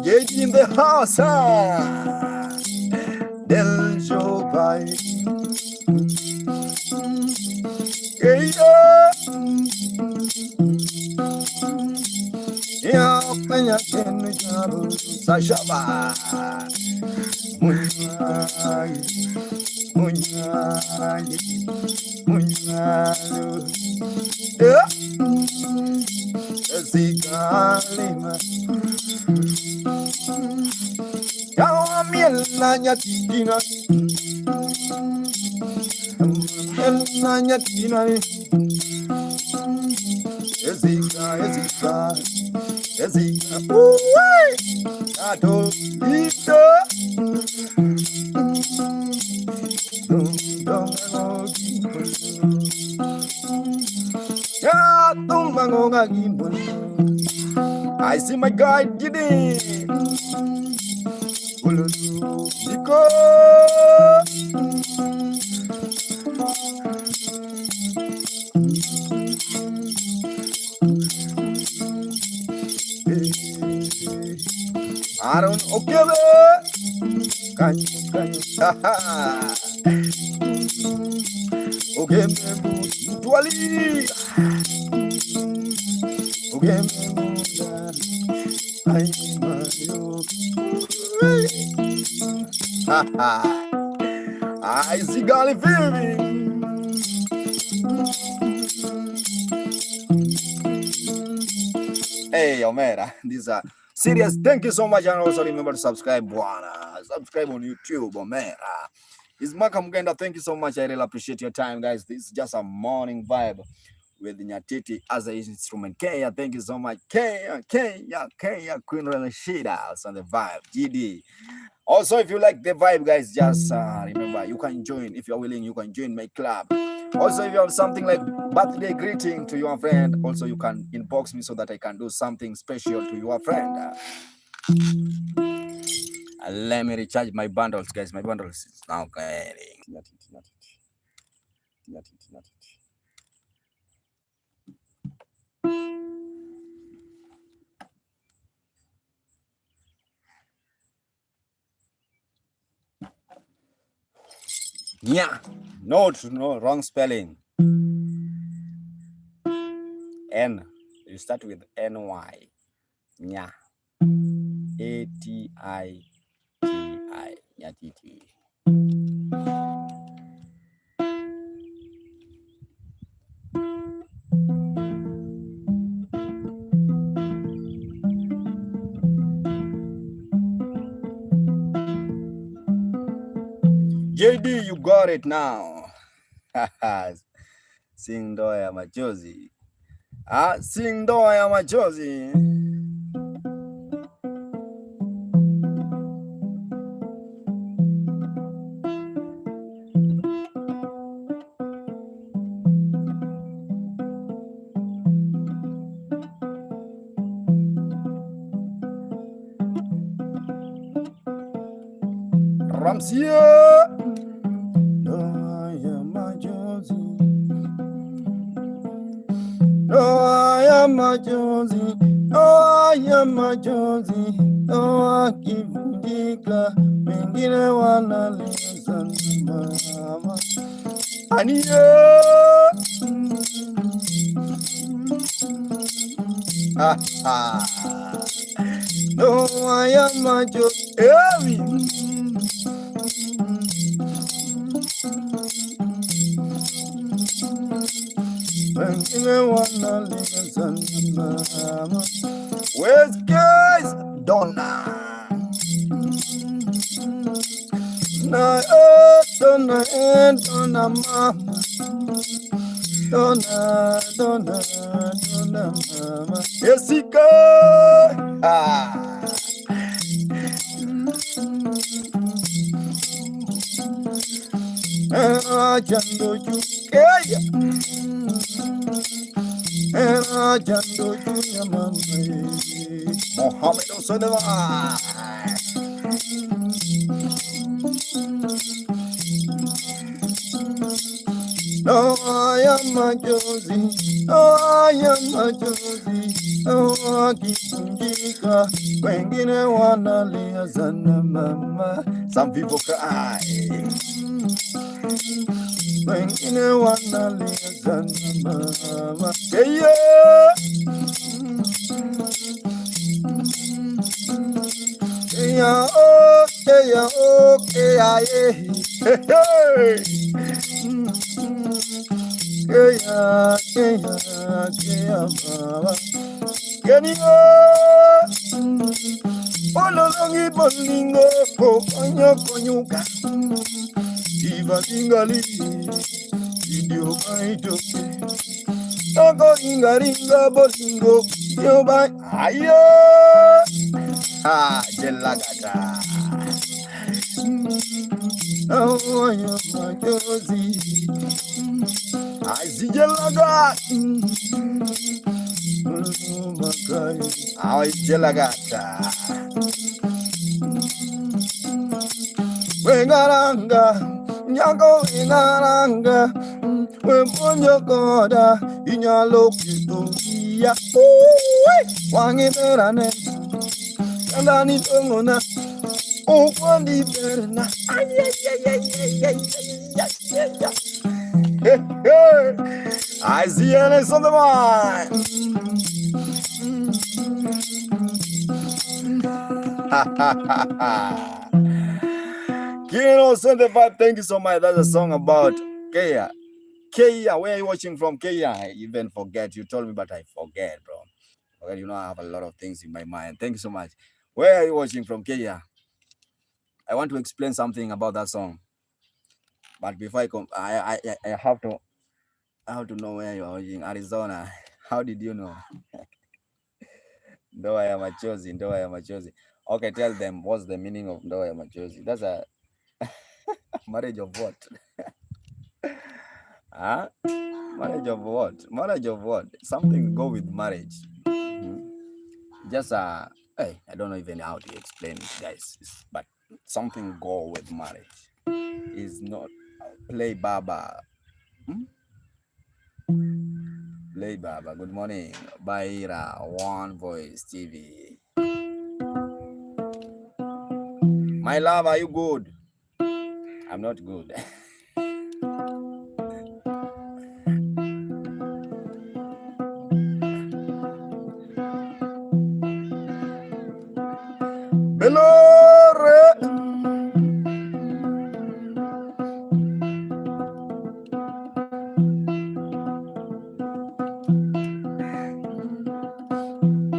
JD in the house. Del Jobai. Yeah, Penya Kenjabu, Sashaba, Munyalu, yeah, Zikalima, Yawamiel Nyatina, Nyatina, Ezika, Ato, Ito, I see my guy did it. I don't okay. Can you okay, mutually. Okay, I see Golly baby. Hey, Omera, these are serious. Thank you so much, and also remember to subscribe. Subscribe on YouTube, Omera. It's Maka Muganda. Thank you so much. I really appreciate your time, guys. This is just a morning vibe with nyatiti as an instrument. Kenya, thank you so much. Kenya, Queen Rashida on the vibe. GD. Also, if you like the vibe, guys, just remember you can join. If you're willing, you can join my club. Also, if you have something like birthday greeting to your friend, also you can inbox me so that I can do something special to your friend. Let me recharge my bundles, guys. My bundles is now getting. Yeah, no, wrong spelling. N, you start with NY. Yeah, nyatiti. JD, you got it now. Sing ndoa ya machozi. Sing ndoa ya machozi. Ramsia. Ndoa ya machozi. Ndoa ya machozi. Ndoa ya machozi. Ndoa kivunjika, wengine wanaliza mama. Aniye. Ndoa ya machozi. Where's guys? Donna. Donna mama. Donna mama. Jessica. Jando Jukaya. Jando Junya mama. Mohammed Osodeva. No, I am machozi. No, I am machozi. No, akivunjika, wengine wanalia sana mama. Some people cry. Wengine wanalia sana mama. Yeah. Yeah, oh, yeah, oh, yeah, yeah. Hey. Kaya, baba. Kenya. Ololongi bolingo, konyo konyuka. Iba tingali, idio maitoke. Toko ingaringa bolingo, yo bai. Ayo. Jelagata. Oh, yo machozi. Jelaga. Jelagata. Wengaranga, nyago wengaranga, wemonyo koda, inyalo kito ya. Wangiberane, kandani tongona, ukwandi berna. I see Alex on the mind. Kino 75, thank you so much. That's a song about Kea. Kea, where are you watching from? Kea, I even forget. You told me, but I forget, bro. Okay, you know, I have a lot of things in my mind. Thank you so much. Where are you watching from, Kea? I want to explain something about that song. But before I have to know where you are watching. Arizona. How did you know? Ndoa ya machozi, ndoa ya machozi. Okay, tell them what's the meaning of ndoa ya machozi. That's a marriage of what? Huh? Marriage of what? Marriage of what? Something go with marriage. Just hey, I don't know even how to explain it, guys. But something go with marriage. Is not play baba. Play baba. Good morning. Baira One Voice TV. My love, are you good? I'm not good. Belore.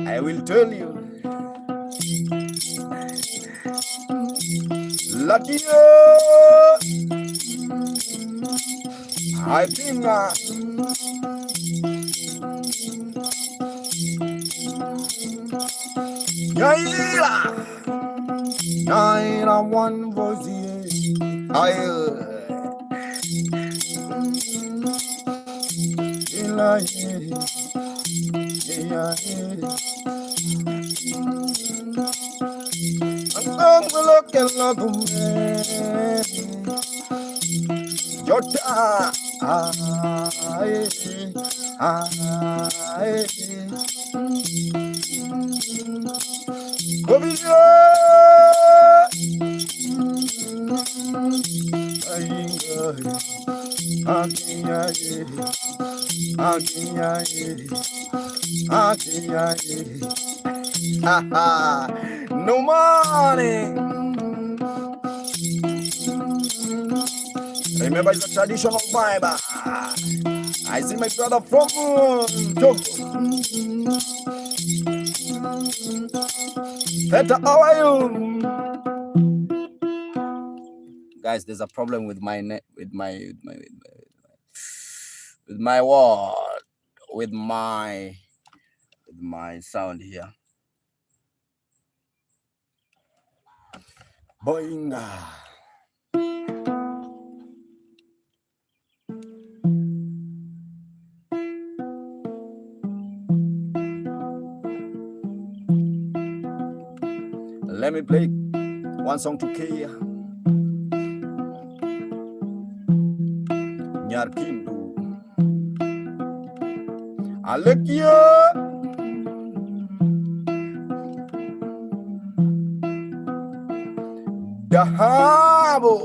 I will tell you. Latia. I think Naira one voice. I look at love Jota no money. Remember, it's a traditional vibe. I see my brother from Togo. Peter, how are you? Guys, there's a problem with my net, with my word, with my sound here. Boing. Let me play one song to Kia. Nyarkindu. Alekia. Dahabo.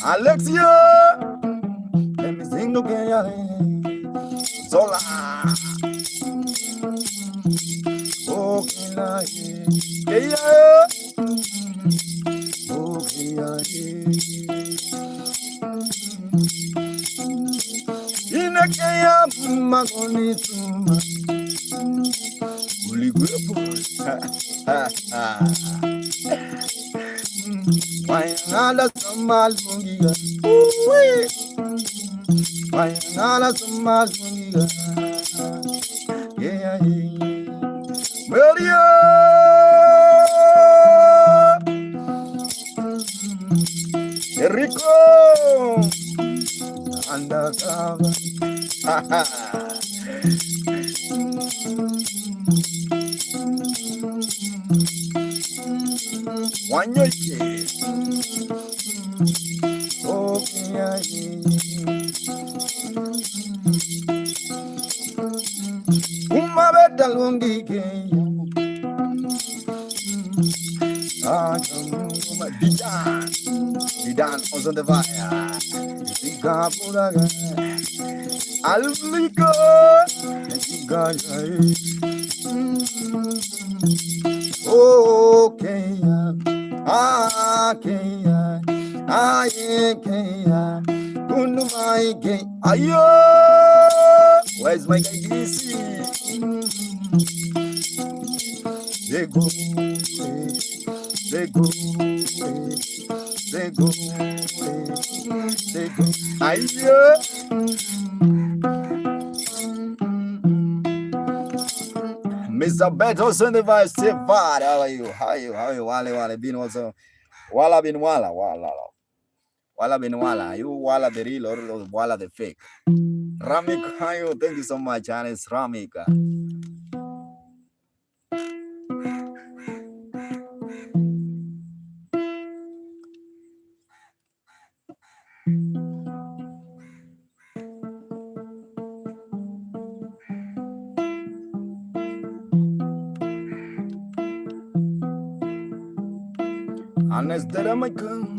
Alexia, let me sing again. Zola, okay, yeah, okay, Inakaya magoni tuma, uligwepo. Wayangala samalungiga, wayangala samalungiga, yeah, Maria, Enrico, undercover, Wanyoke. Didan was on the fire. Alviko. Oh, Kenya. Ah, Kenya. Ah, yeah, Kenya. Kunumai Kenya. Ayo. Where's my guy DC? They go. They go. They go. They go. Ayo. Mr. Beto Sandivar Stefan, how are you? How are you? Wale bin also. Wala bin wala. Wala bin wala. You wala the real or wala the fake? Ramik, how are you? Thank you so much, and it's Ramika. Unless there I come.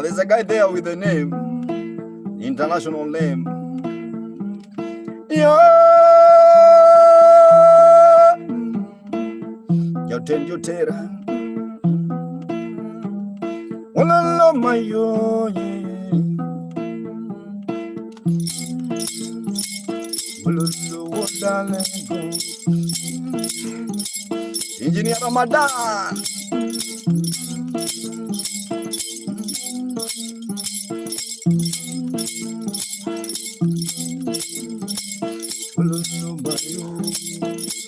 There's a guy there with a name, international name. Yeah. Yo tera. Wala my yo. Engineer Ramadan.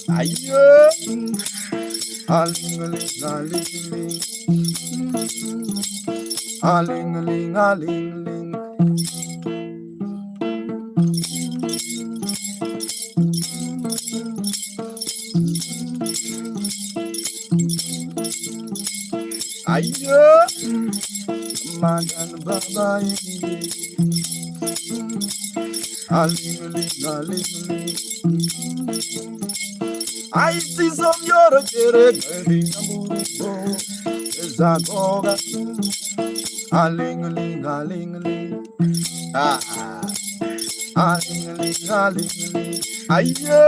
Ayo. Aling. Ayo, magan babae, aling. I see some yoro chere gari namuro, zagoga, aling. Aling. Ayo,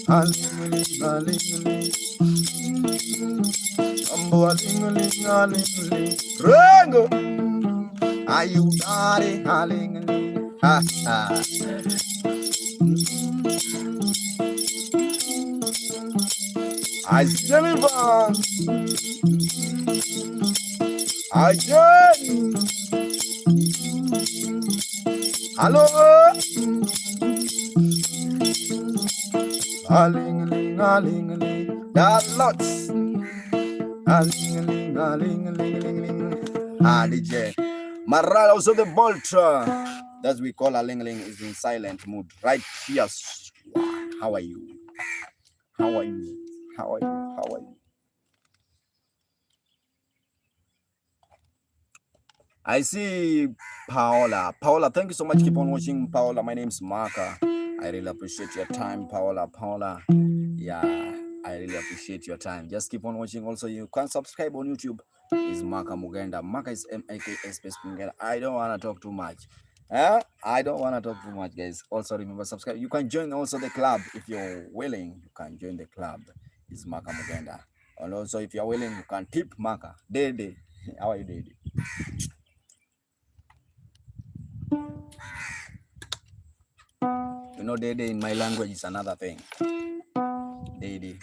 aling. Aling. Rango, ayudare, aling. I deliver. I join. Hello. Aling. There are lots. Aling. DJ. Maral also the Boltra. That we call Aling is in silent mood. Right here. How are you? I see Paola. Paola, thank you so much. Keep on watching, Paola. My name's Maka. I really appreciate your time, Paola. Yeah, I really appreciate your time. Just keep on watching. Also, you can subscribe on YouTube. Is Maka Muganda. Maka is Maka space Muganda. I don't want to talk too much. I don't want to talk too much, guys. Also, remember, subscribe. You can join also the club if you're willing. You can join the club. It's Maka Muganda. And also, if you're willing, you can tip Maka. Dede. How are you, Dede? You know, Dede in my language is another thing. Dede.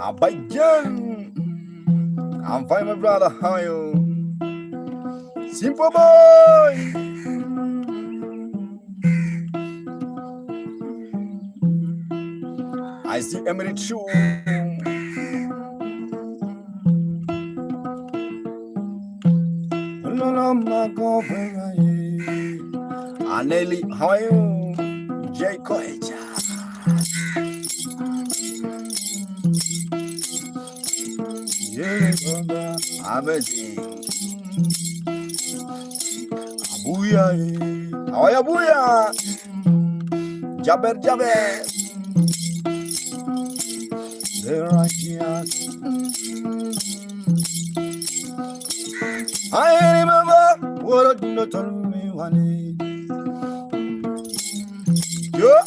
Abayan. I'm fine, my brother. How are you? Simple boy. I see Emily Chu. Aneli, how are you? Jay Koeja. Amazing. Abuya. How are you, Abuya? Jaber. There I am. I remember what you told me one day. Yeah.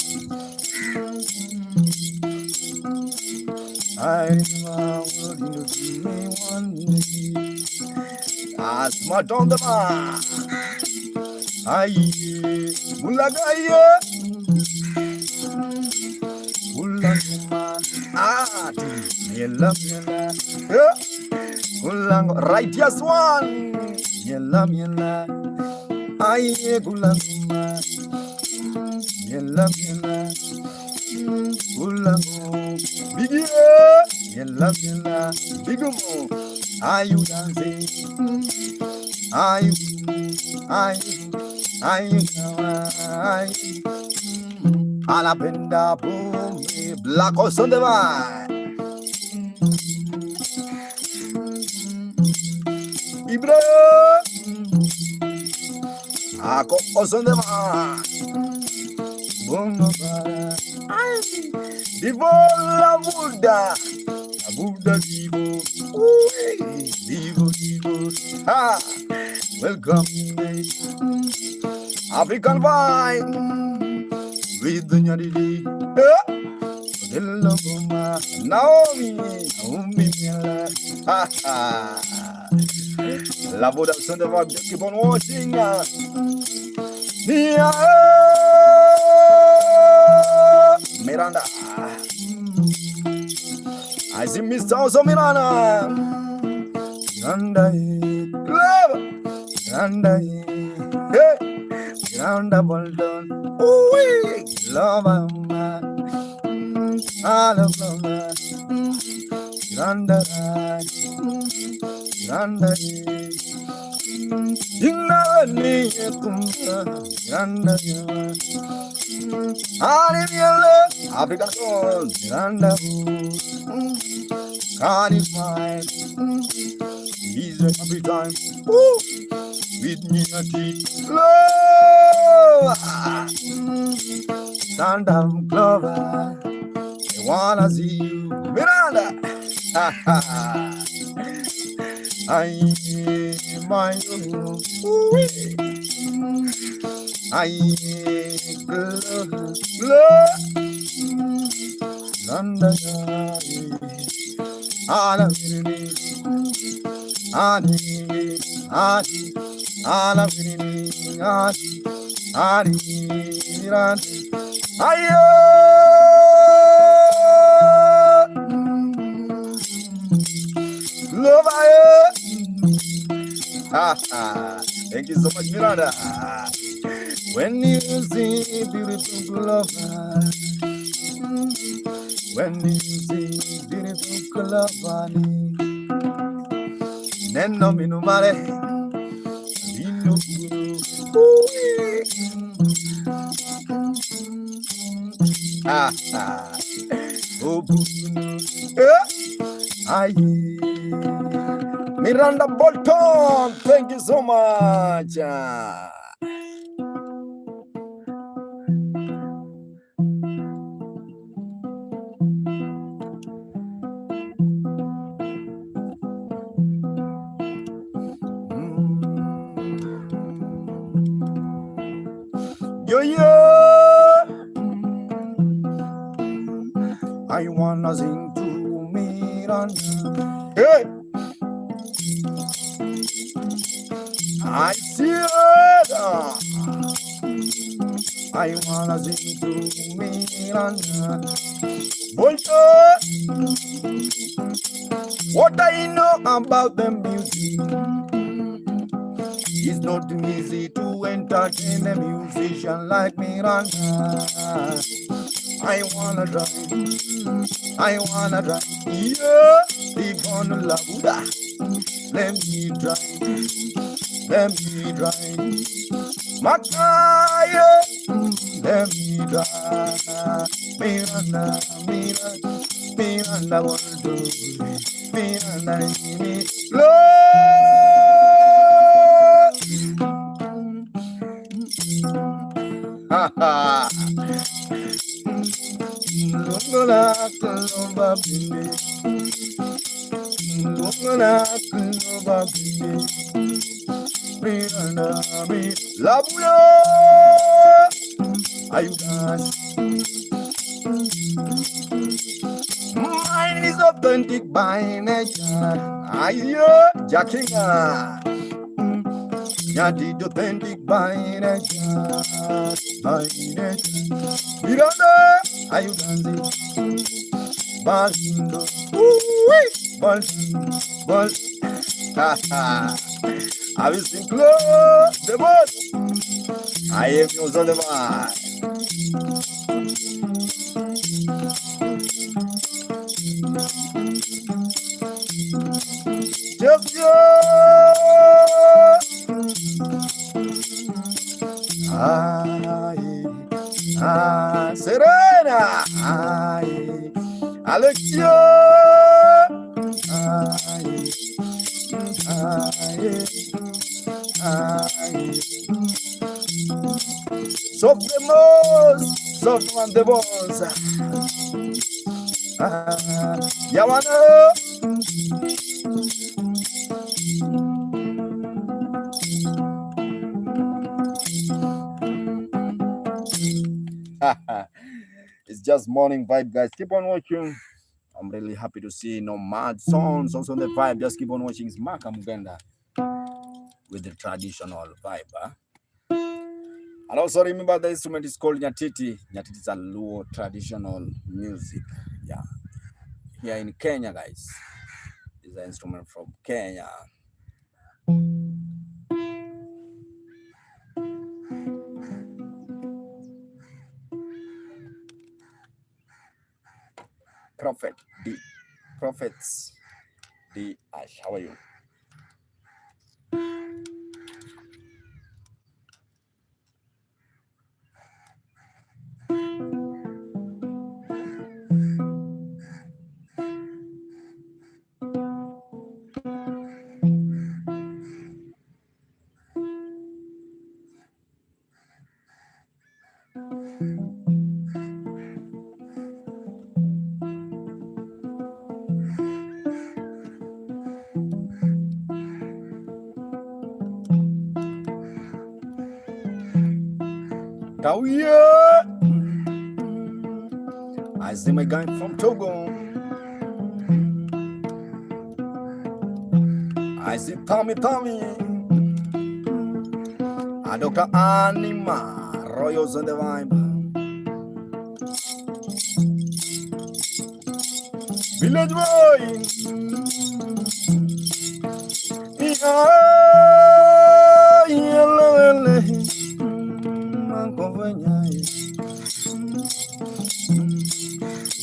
I remember what you told me one day. Smart on the mark. Aye, mulagaya. Yella. Right, yes, one. Yella. Aye, gulanguma. Yella yella, ulamu, biggie, yella yella, bigumu. Are you dancing? Are you? Are you? Are you? Alapenda boom, black or Sunday. Ibra, ako Sunday. Bongo bara, divo la Buddha, la Buddha divo, divo divo. Ha, welcome African vibe with the nyatiti. Naomi, ha ha. La Buddha Sunday vibe, just keep on watching. Miranda, I see Mr. Also Miranda. Miranda, love, Miranda, hey, Miranda Bolton, ooh, love, I love Miranda, Miranda, African soul, Miranda, God is mine. He's every time. Woo! With nyatiti. Love. Stand up, Clover. I wanna see you, Miranda. I my own. I love. Miranda. Thank you so much, Miranda. When you see beautiful lover, when you see beautiful lover, neno minumare, inu Miranda Bolton, thank you so much. Yo yo, I wanna sing to Miranda. Hey, I see it. I wanna sing to Miranda. Bolton, what I know about the music. It's not easy to entertain a musician like Miranda. I wanna drive, yeah, they gonna love that. Let me drive, Maka, yeah. Let me drive, Miranda, won't do it, Miranda, ha ha. Mine is authentic by nature. I hear jacking. Nyatiti authentic by nature. Miranda, are you dancing? Baldo, bal. I will sing close the boat. I am your son of mine. Serena, Alexio, Sopremos, Sopran de Bonza, Yawano. It's just morning vibe, guys. Keep on watching. I'm really happy to see no mad songs also on the vibe. Just keep on watching. It's Maka Muganda with the traditional vibe. And also remember the instrument is called nyatiti. Nyatiti is a Luo traditional music. Yeah. Here in Kenya, guys. It's an instrument from Kenya. Prophets D Ash. How are you? I see my guy from Togo. I see Tommy. Dr. Anima, Royals on the vibe. Village boy.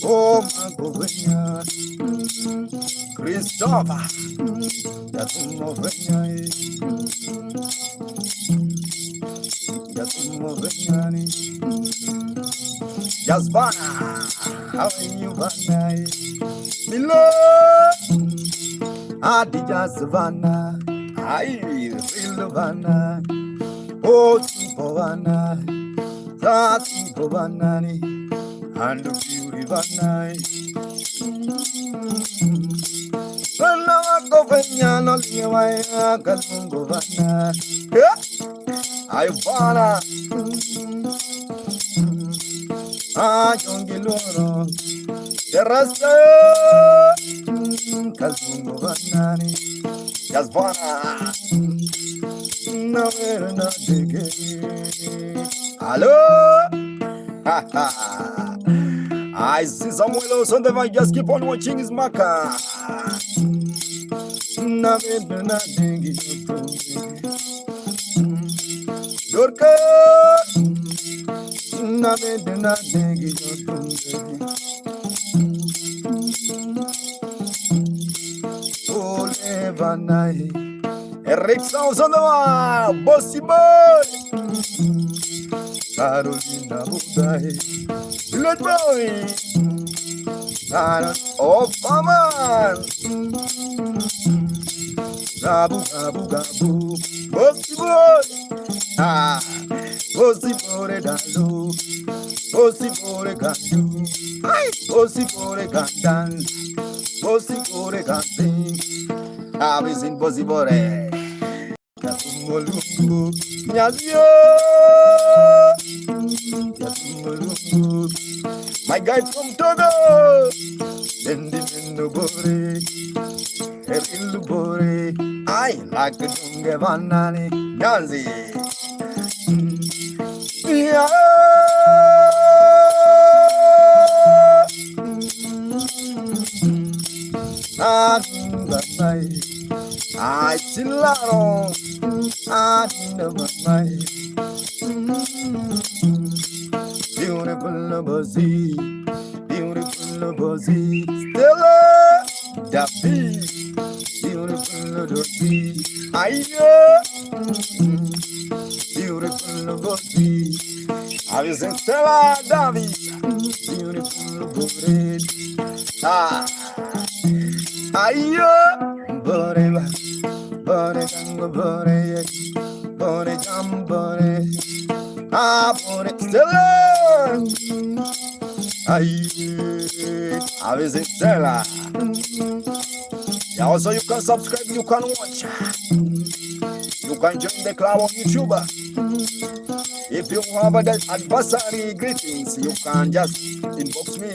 Oh, Magovenya, Christopher, Jasvana, how are you, Vanai? Milo, Adi Jasvana, I feel Vanna, oh, Tipovana, Tati Povanani, and the beauty Vanai. Governor, I wanna Jongiloro, the rest Kazungo Vanani, Yazvana, no, not again. Hello, I see someone else on the mic. Just keep on watching his Maka. Eric sounds on the one, bossy boy. Carolina Budai, good boy. Oh, Faman. Gabu, gabu, gabu. Bossy boy. Bossy boy, dalu. Bossy boy, gandu. Bossy boy, gandan. Bossy boy, ganding. I was in Bossy boy. Yasumolungu, Yazio. My guy from Togo. Bore, Bore, I like the Dungavanani, Ganzi. I still I never mind. bossy, beautiful bossy, Stella, Daffy, beautiful bossy, Ayo, beautiful bossy. Have you seen Stella, Daffy, beautiful bossy? Ah, Ayo, bore, bore, bore, bore, ah, bore, Stella. I visit Stella. Yeah, also you can subscribe, you can watch, you can join the club on YouTube. If you have an adversary greetings, you can just inbox me.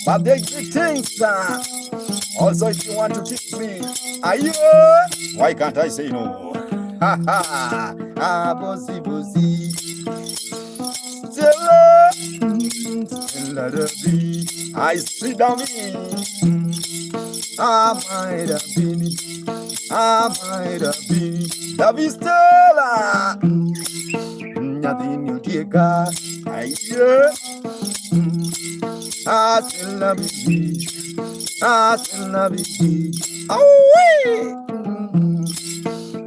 But the greetings, also if you want to teach me, why can't I say no? Ha ha, ah, bossy, bossy. Stella, Stella, I see down me. I might have been the Stella. Nothing you dear God. I still love you. I still love you. Oh,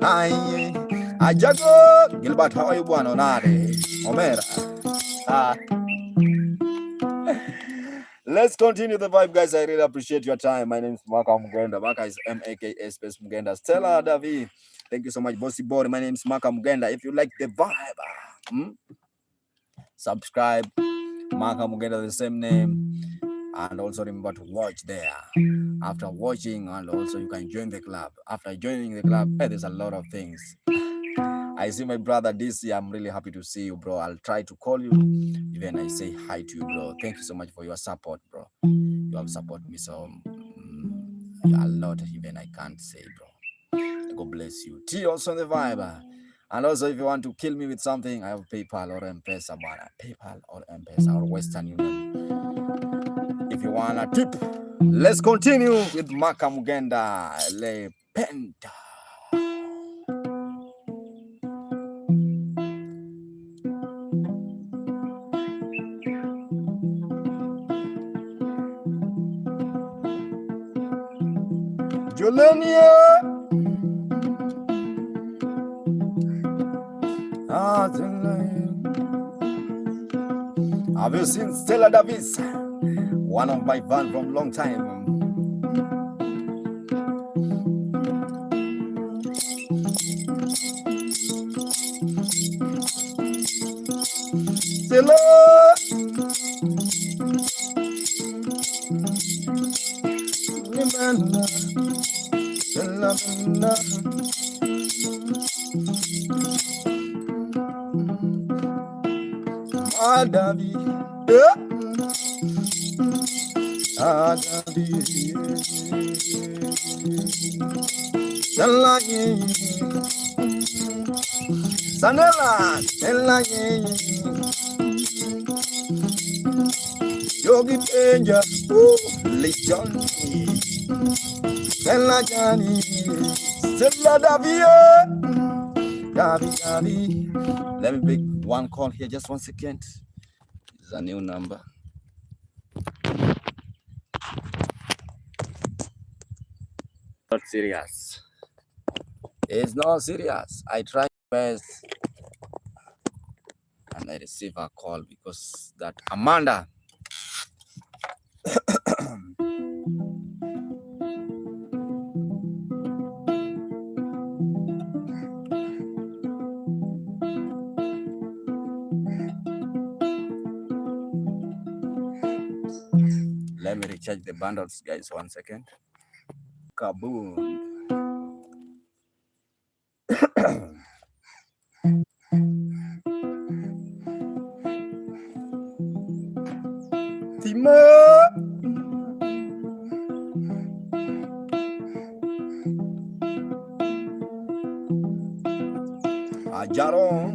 I jago Gilbert, how you want on Omera. Let's continue the vibe, guys. I really appreciate your time. My name is Maka Muganda. Maka is Maka space Muganda. Stella Davi. Thank you so much, Bossy Boy. My name is Maka Muganda. If you like the vibe, subscribe. Maka Muganda, the same name. And also remember to watch there. After watching, and also you can join the club. After joining the club, there's a lot of things. I see my brother DC. I'm really happy to see you, bro. I'll try to call you. Even I say hi to you, bro. Thank you so much for your support, bro. You have supported me so a lot, even I can't say, bro. God bless you. T also on the vibe. And also, if you want to kill me with something, I have PayPal or M-Pesa, PayPal or M-Pesa or Western Union. If you want a tip, let's continue with Maka Muganda, Le Penta. Jolenia. Have you seen Stella Davis? One of my fans from long time. Stella. Adabi, Adabi, Sanela, Yogi Penja, Legion, Sella Jani, Sella Davia, Davi. Let me make one call here, just 1 second. It's a new number. Not serious. It's not serious. I tried best and I receive a call because that Amanda. Let me recharge the bundles, guys. 1 second. Kaboom. Timo. Ajaron.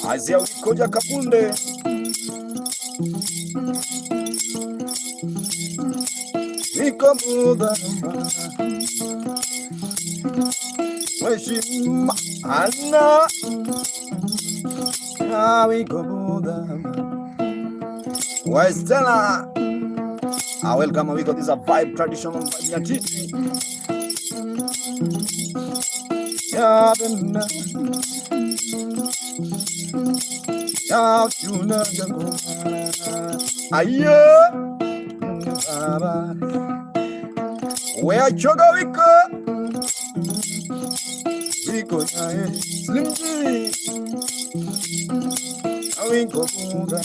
Azia Ukoja Kapunde. Niko Muganda, Weshima Anna, Niko Muganda. Why Stella? I welcome we got this a vibe traditional vibe nyatiti. Yeah, benna. Yeah, tuna jago. Aye. Baba. Where choga wiko nae. Slimji. Awiko Muganda.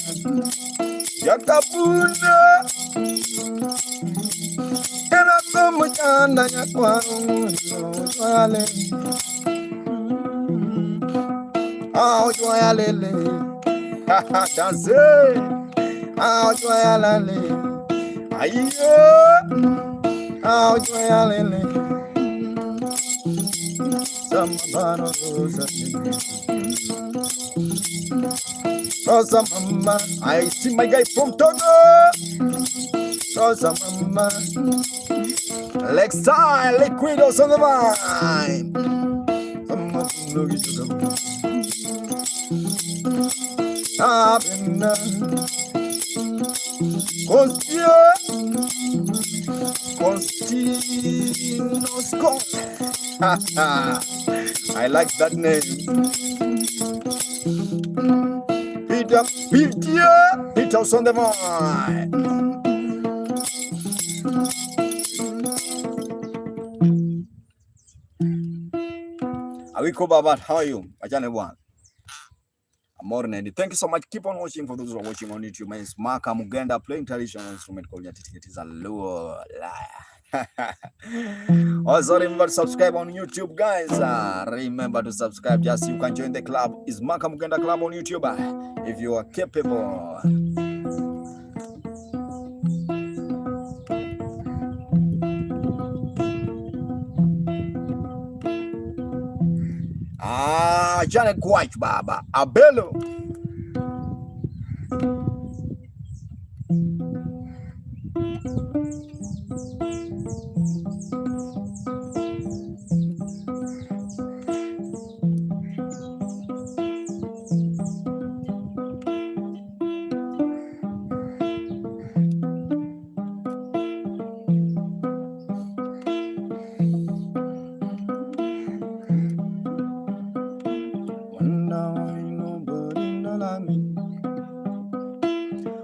Yakabuna. Muganda yakwaru joyale joyalele dance joyalale ayo joyalele samabano rosa mama. I see my guy from Togo. Rosa mama. Lexile, Liquidos on the vine. I like that name. Peter on the vine. Awiko Baba, how are you? Ajane one. Morning. Thank you so much. Keep on watching. For those who are watching on YouTube, my name is Maka Muganda, playing traditional instrument called nyatiti. It is a low liar. Also remember to subscribe on YouTube, guys. Remember to subscribe. Just you can join the club. It's Maka Muganda Club on YouTube if you are capable. Janet White Baba Abelo.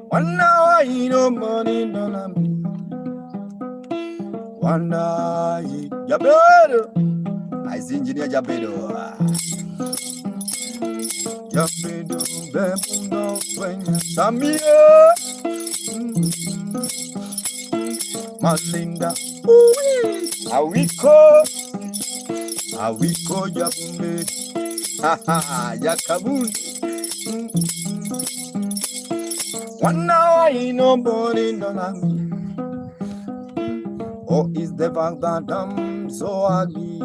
One now I no money, no me. One night, Jabedo. I see engineer Jabedo. Jabedo, Bebuno, Twenya, Samia. Malinda, Awiko, Jabunde. Ha ha, Yakabun. One now I nobody don't like me. Oh, it's the fact that I'm so ugly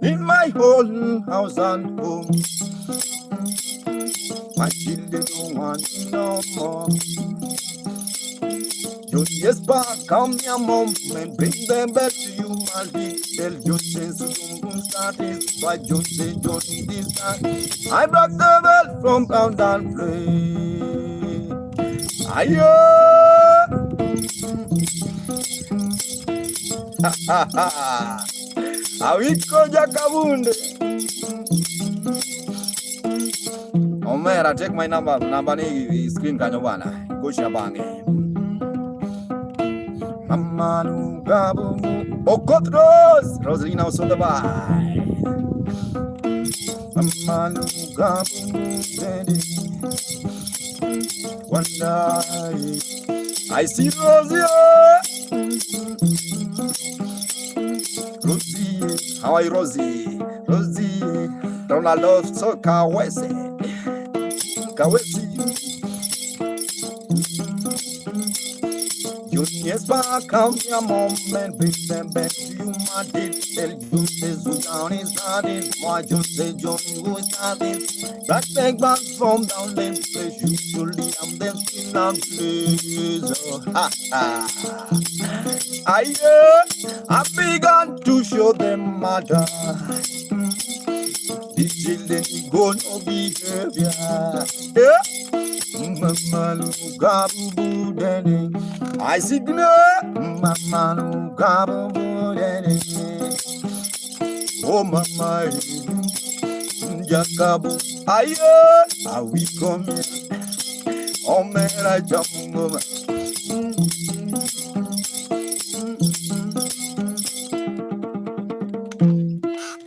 in my whole house and home. My children don't want no more. Just yes, back, come your mom and bring them back to you, my little. Just say, satisfied, just say, don't need this time. I brought the bell from pound and play. Ayo, awiko jakabunde. Omera, take my number. Number ni screen kanyo bana. Kusha bange. Mama gabu okotros. Rosalina Osondabai. Mama gabu dedi. One night, I see Rosie. Rosie, how are you, Rosie? Rosie, don't I love so Kawesi? Yes, back come your moment, bring them back to you, my did tell you this down is starting. Why you say John who is starting? Back take back from down them place. Usually I'm them still on place. Oh, ha ha. I began to show them mother. The children gonna behavior. Yeah. Mamalu gabu dene. I signal Mamalu gabu dene. Oh mama Jakabu ayo awi come oh mera jamu.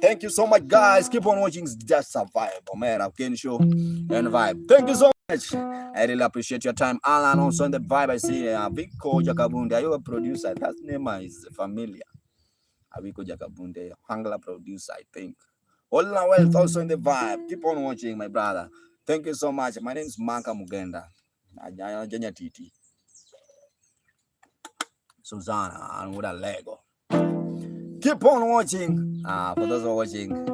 Thank you so much, guys. Keep on watching. Just a vibe, man. I can show and vibe. Thank you so much. I really appreciate your time. Alan also on the vibe. I see Viko Jakabunde. Are you a producer? That name is familiar. Viko Jakabunde, Hangla producer, I think. Olna Wealth also in the vibe. Keep on watching, my brother. Thank you so much. My name is Maka Muganda. Nyatiti. Susanna and with a Lego. Keep on watching. For those who are watching.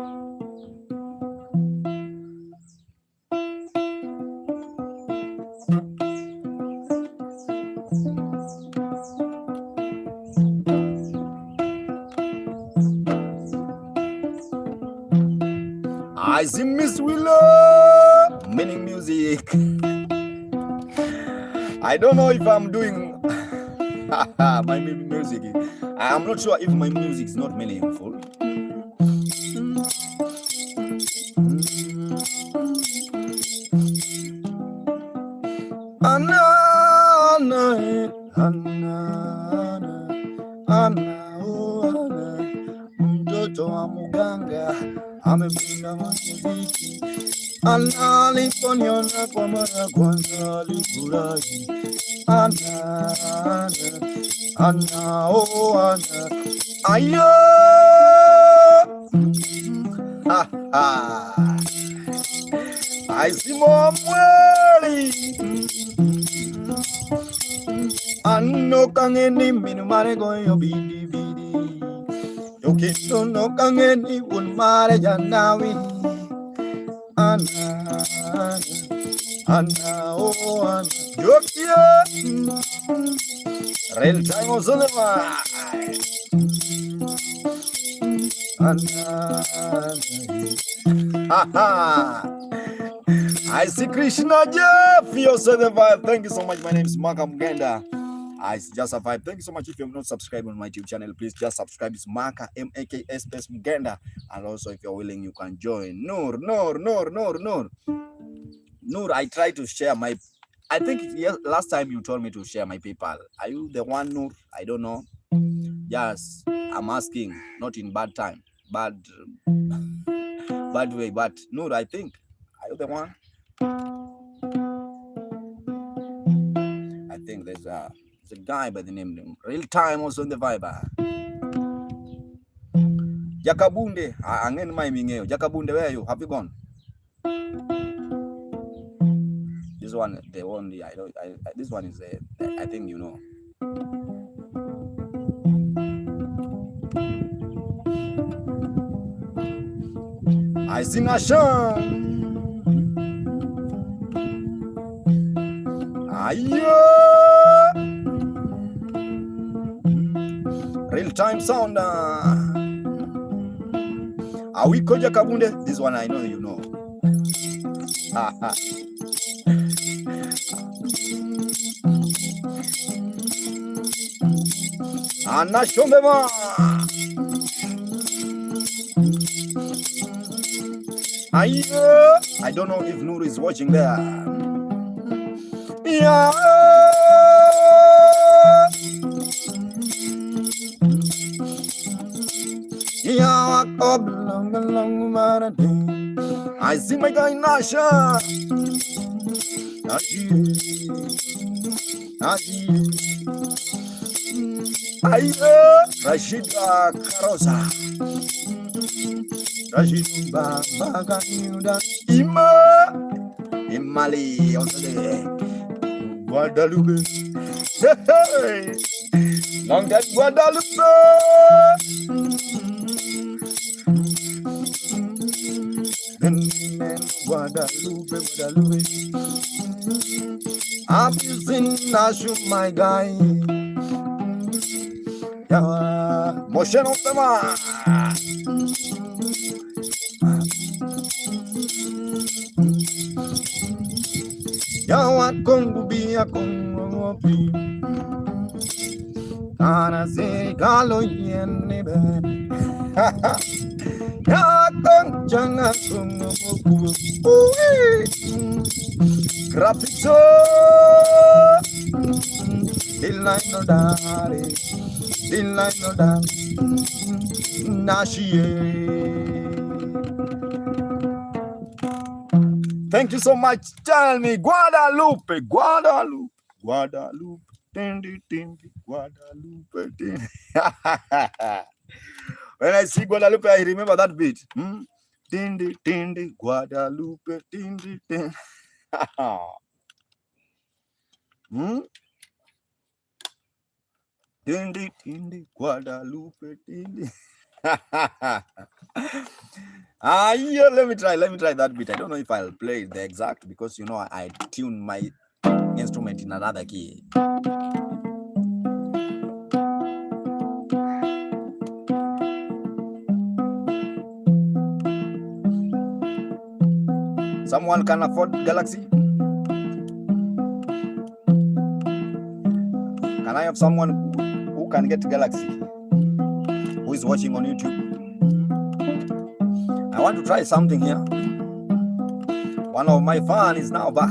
I see Miss Willow meaning music. I don't know if I'm doing my music. I'm not sure if my music is not meaningful. Anna, mtoto wa muganga amependa muziki. Anna aliponiona kwa mara kwanza alifurahi. Anna, oh Anna, ayo, ha ha, I see mom worry. Anno kangeni minu mare goyo bidi bidi. Yoke no kangeni un mare janawi. Anna, oh Anna, yoke real time on the vibe. Anna, I see Krishna Jeff. You also the vibe. Thank you so much. My name is Maka Muganda. I just a vibe. Thank you so much. If you have not subscribed on my YouTube channel, please just subscribe. It's Maka Maka space Muganda. And also, if you're willing, you can join. Noor. I try to share my. I think last time you told me to share my PayPal. Are you the one, Noor? I don't know. Yes, I'm asking. Not in bad time, bad way. But Noor, I think. Are you the one? I think there's a guy by the name Real Time also on the vibe. Jakabunde, angen mai mingeo. Jakabunde, where are you? Have you gone? This one, the only this one is I think you know. I sing a song. Ayo, Real Time sound. Awiko Jakabunde. This one I know you know. Anna Shondema. I don't know if Noor is watching there. Yeah. I see my guy Nasha. Rashida Karosa. Rashida Baganyuda. Imali. Guadalupe. Hey, long time Guadalupe. Guadalupe, Guadalupe. I'm using Nashu, my guy. Yeah, motion of the man. Yawa Kongu be a Kongu be. Kana say Galo yen nebe. Ya Kong Janga Kongu. Graphico. Daylight no dare. Daylight no dare. Nashie. Thank you so much. Tell me, Guadalupe, Guadalupe, Guadalupe, Tindi, Tindi, Guadalupe, Tindi. When I see Guadalupe, I remember that beat. Tindi, Tindi, Guadalupe, Tindi, Tindi. Tindi, Tindi, Guadalupe, Tindi. Yeah, let me try that beat. I don't know if I'll play the exact because you know I tune my instrument in another key. Someone can afford Galaxy? Can I have someone who can get Galaxy? Who is watching on YouTube? I want to try something here. One of my fans is now back.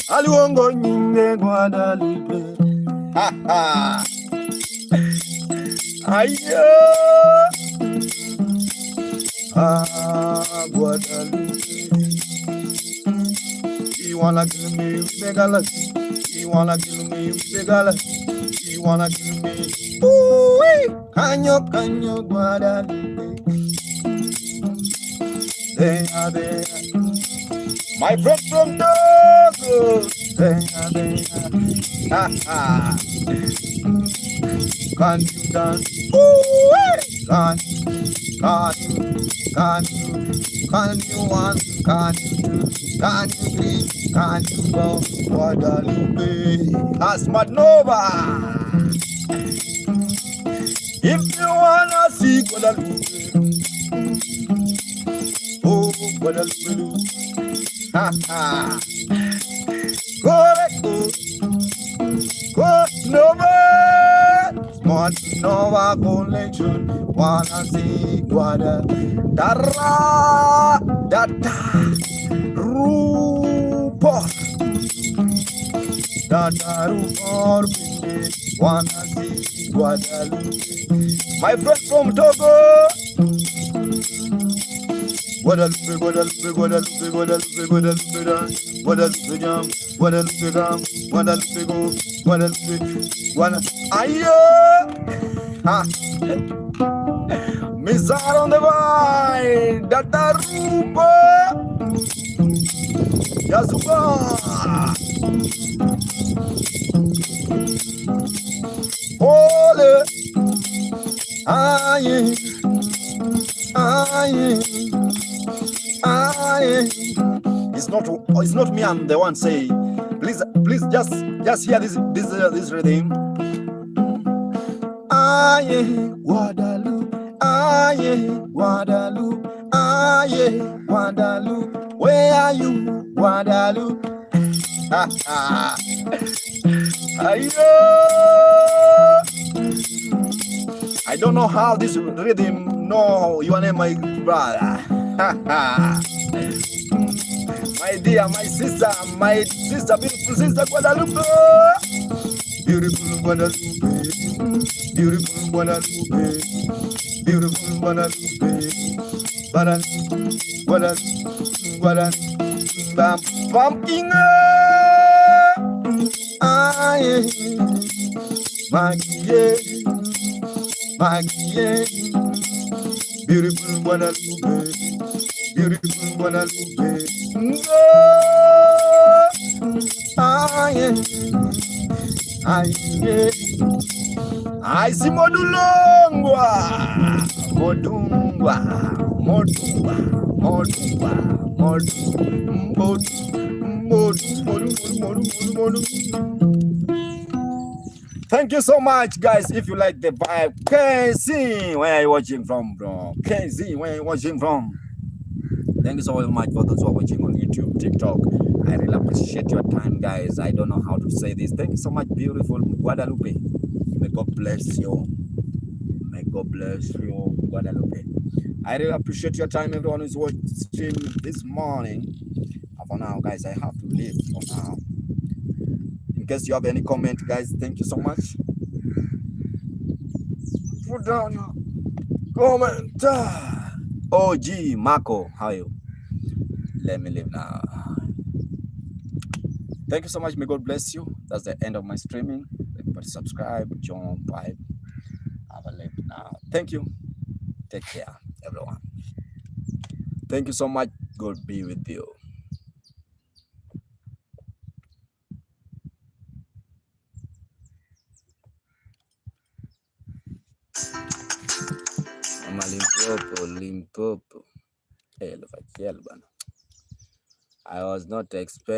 Aluongo nyinge Guadalupe. Ha ha. Ayo. Guadalupe. You wanna kill me with the galaxy? You wanna kill me with the galaxy? You wanna kill me? Ooh, canyo Guadalupe. They are there. My friend from Togo. They are there. Ha ha. Can you dance? Ooh, can you want? Can you breathe? Can you go? Guadalupe, Asmadnova. If you wanna see Guadalupe, oh Guadalupe, ha ha. Go Nova, Smart Nova collection. Wanna see Guadalajara, Data, Rupo, Data, Rupo, wanna see Guadalupe. My friend from Togo. Guadalupe, Guadalupe, Guadalupe, Guadalupe, Guadalupe, Guadalupe, jam, Guadalupe, jam, Guadalupe, go, Guadalupe, Guadalupe, ayo, ha, Mizar on the vine, Datarupa, Yasuba, Ole, aye, aye. It's not me. I'm the one say. Please, just hear this rhythm. Aye, Guadalupe, aye, Guadalupe, aye, Guadalupe. Where are you, Guadalupe? Ha ha. Ayo. I don't know how this rhythm. No, your name, my brother. My dear, my sister, beautiful sister Guadalupe. Beautiful Guadalupe. Beautiful Guadalupe. Beautiful Guadalupe. Guadalupe. Pumpkin. Aye. My yeah. Maka, beautiful Guadalupe, beautiful Guadalupe. Oh, ah, yeah. I see Modulongwa, Modungwa, Modungwa, Modungwa, Thank you so much, guys. If you like the vibe, KZ, where are you watching from, bro? KZ, where are you watching from? Thank you so much for those who are watching on YouTube, TikTok. I really appreciate your time, guys. I don't know how to say this. Thank you so much, beautiful Guadalupe. May God bless you. May God bless you, Guadalupe. I really appreciate your time, everyone who's watching this morning. For now, guys, I have to leave for now. In case you have any comment, guys, thank you so much. Put down your comment. OG Mako, how are you? Let me leave now. Thank you so much. May God bless you. That's the end of my streaming. Everybody subscribe, join, vibe. Have a leave now. Thank you. Take care, everyone. Thank you so much. God be with you. Mama Limpopo. Hey, I was not expecting.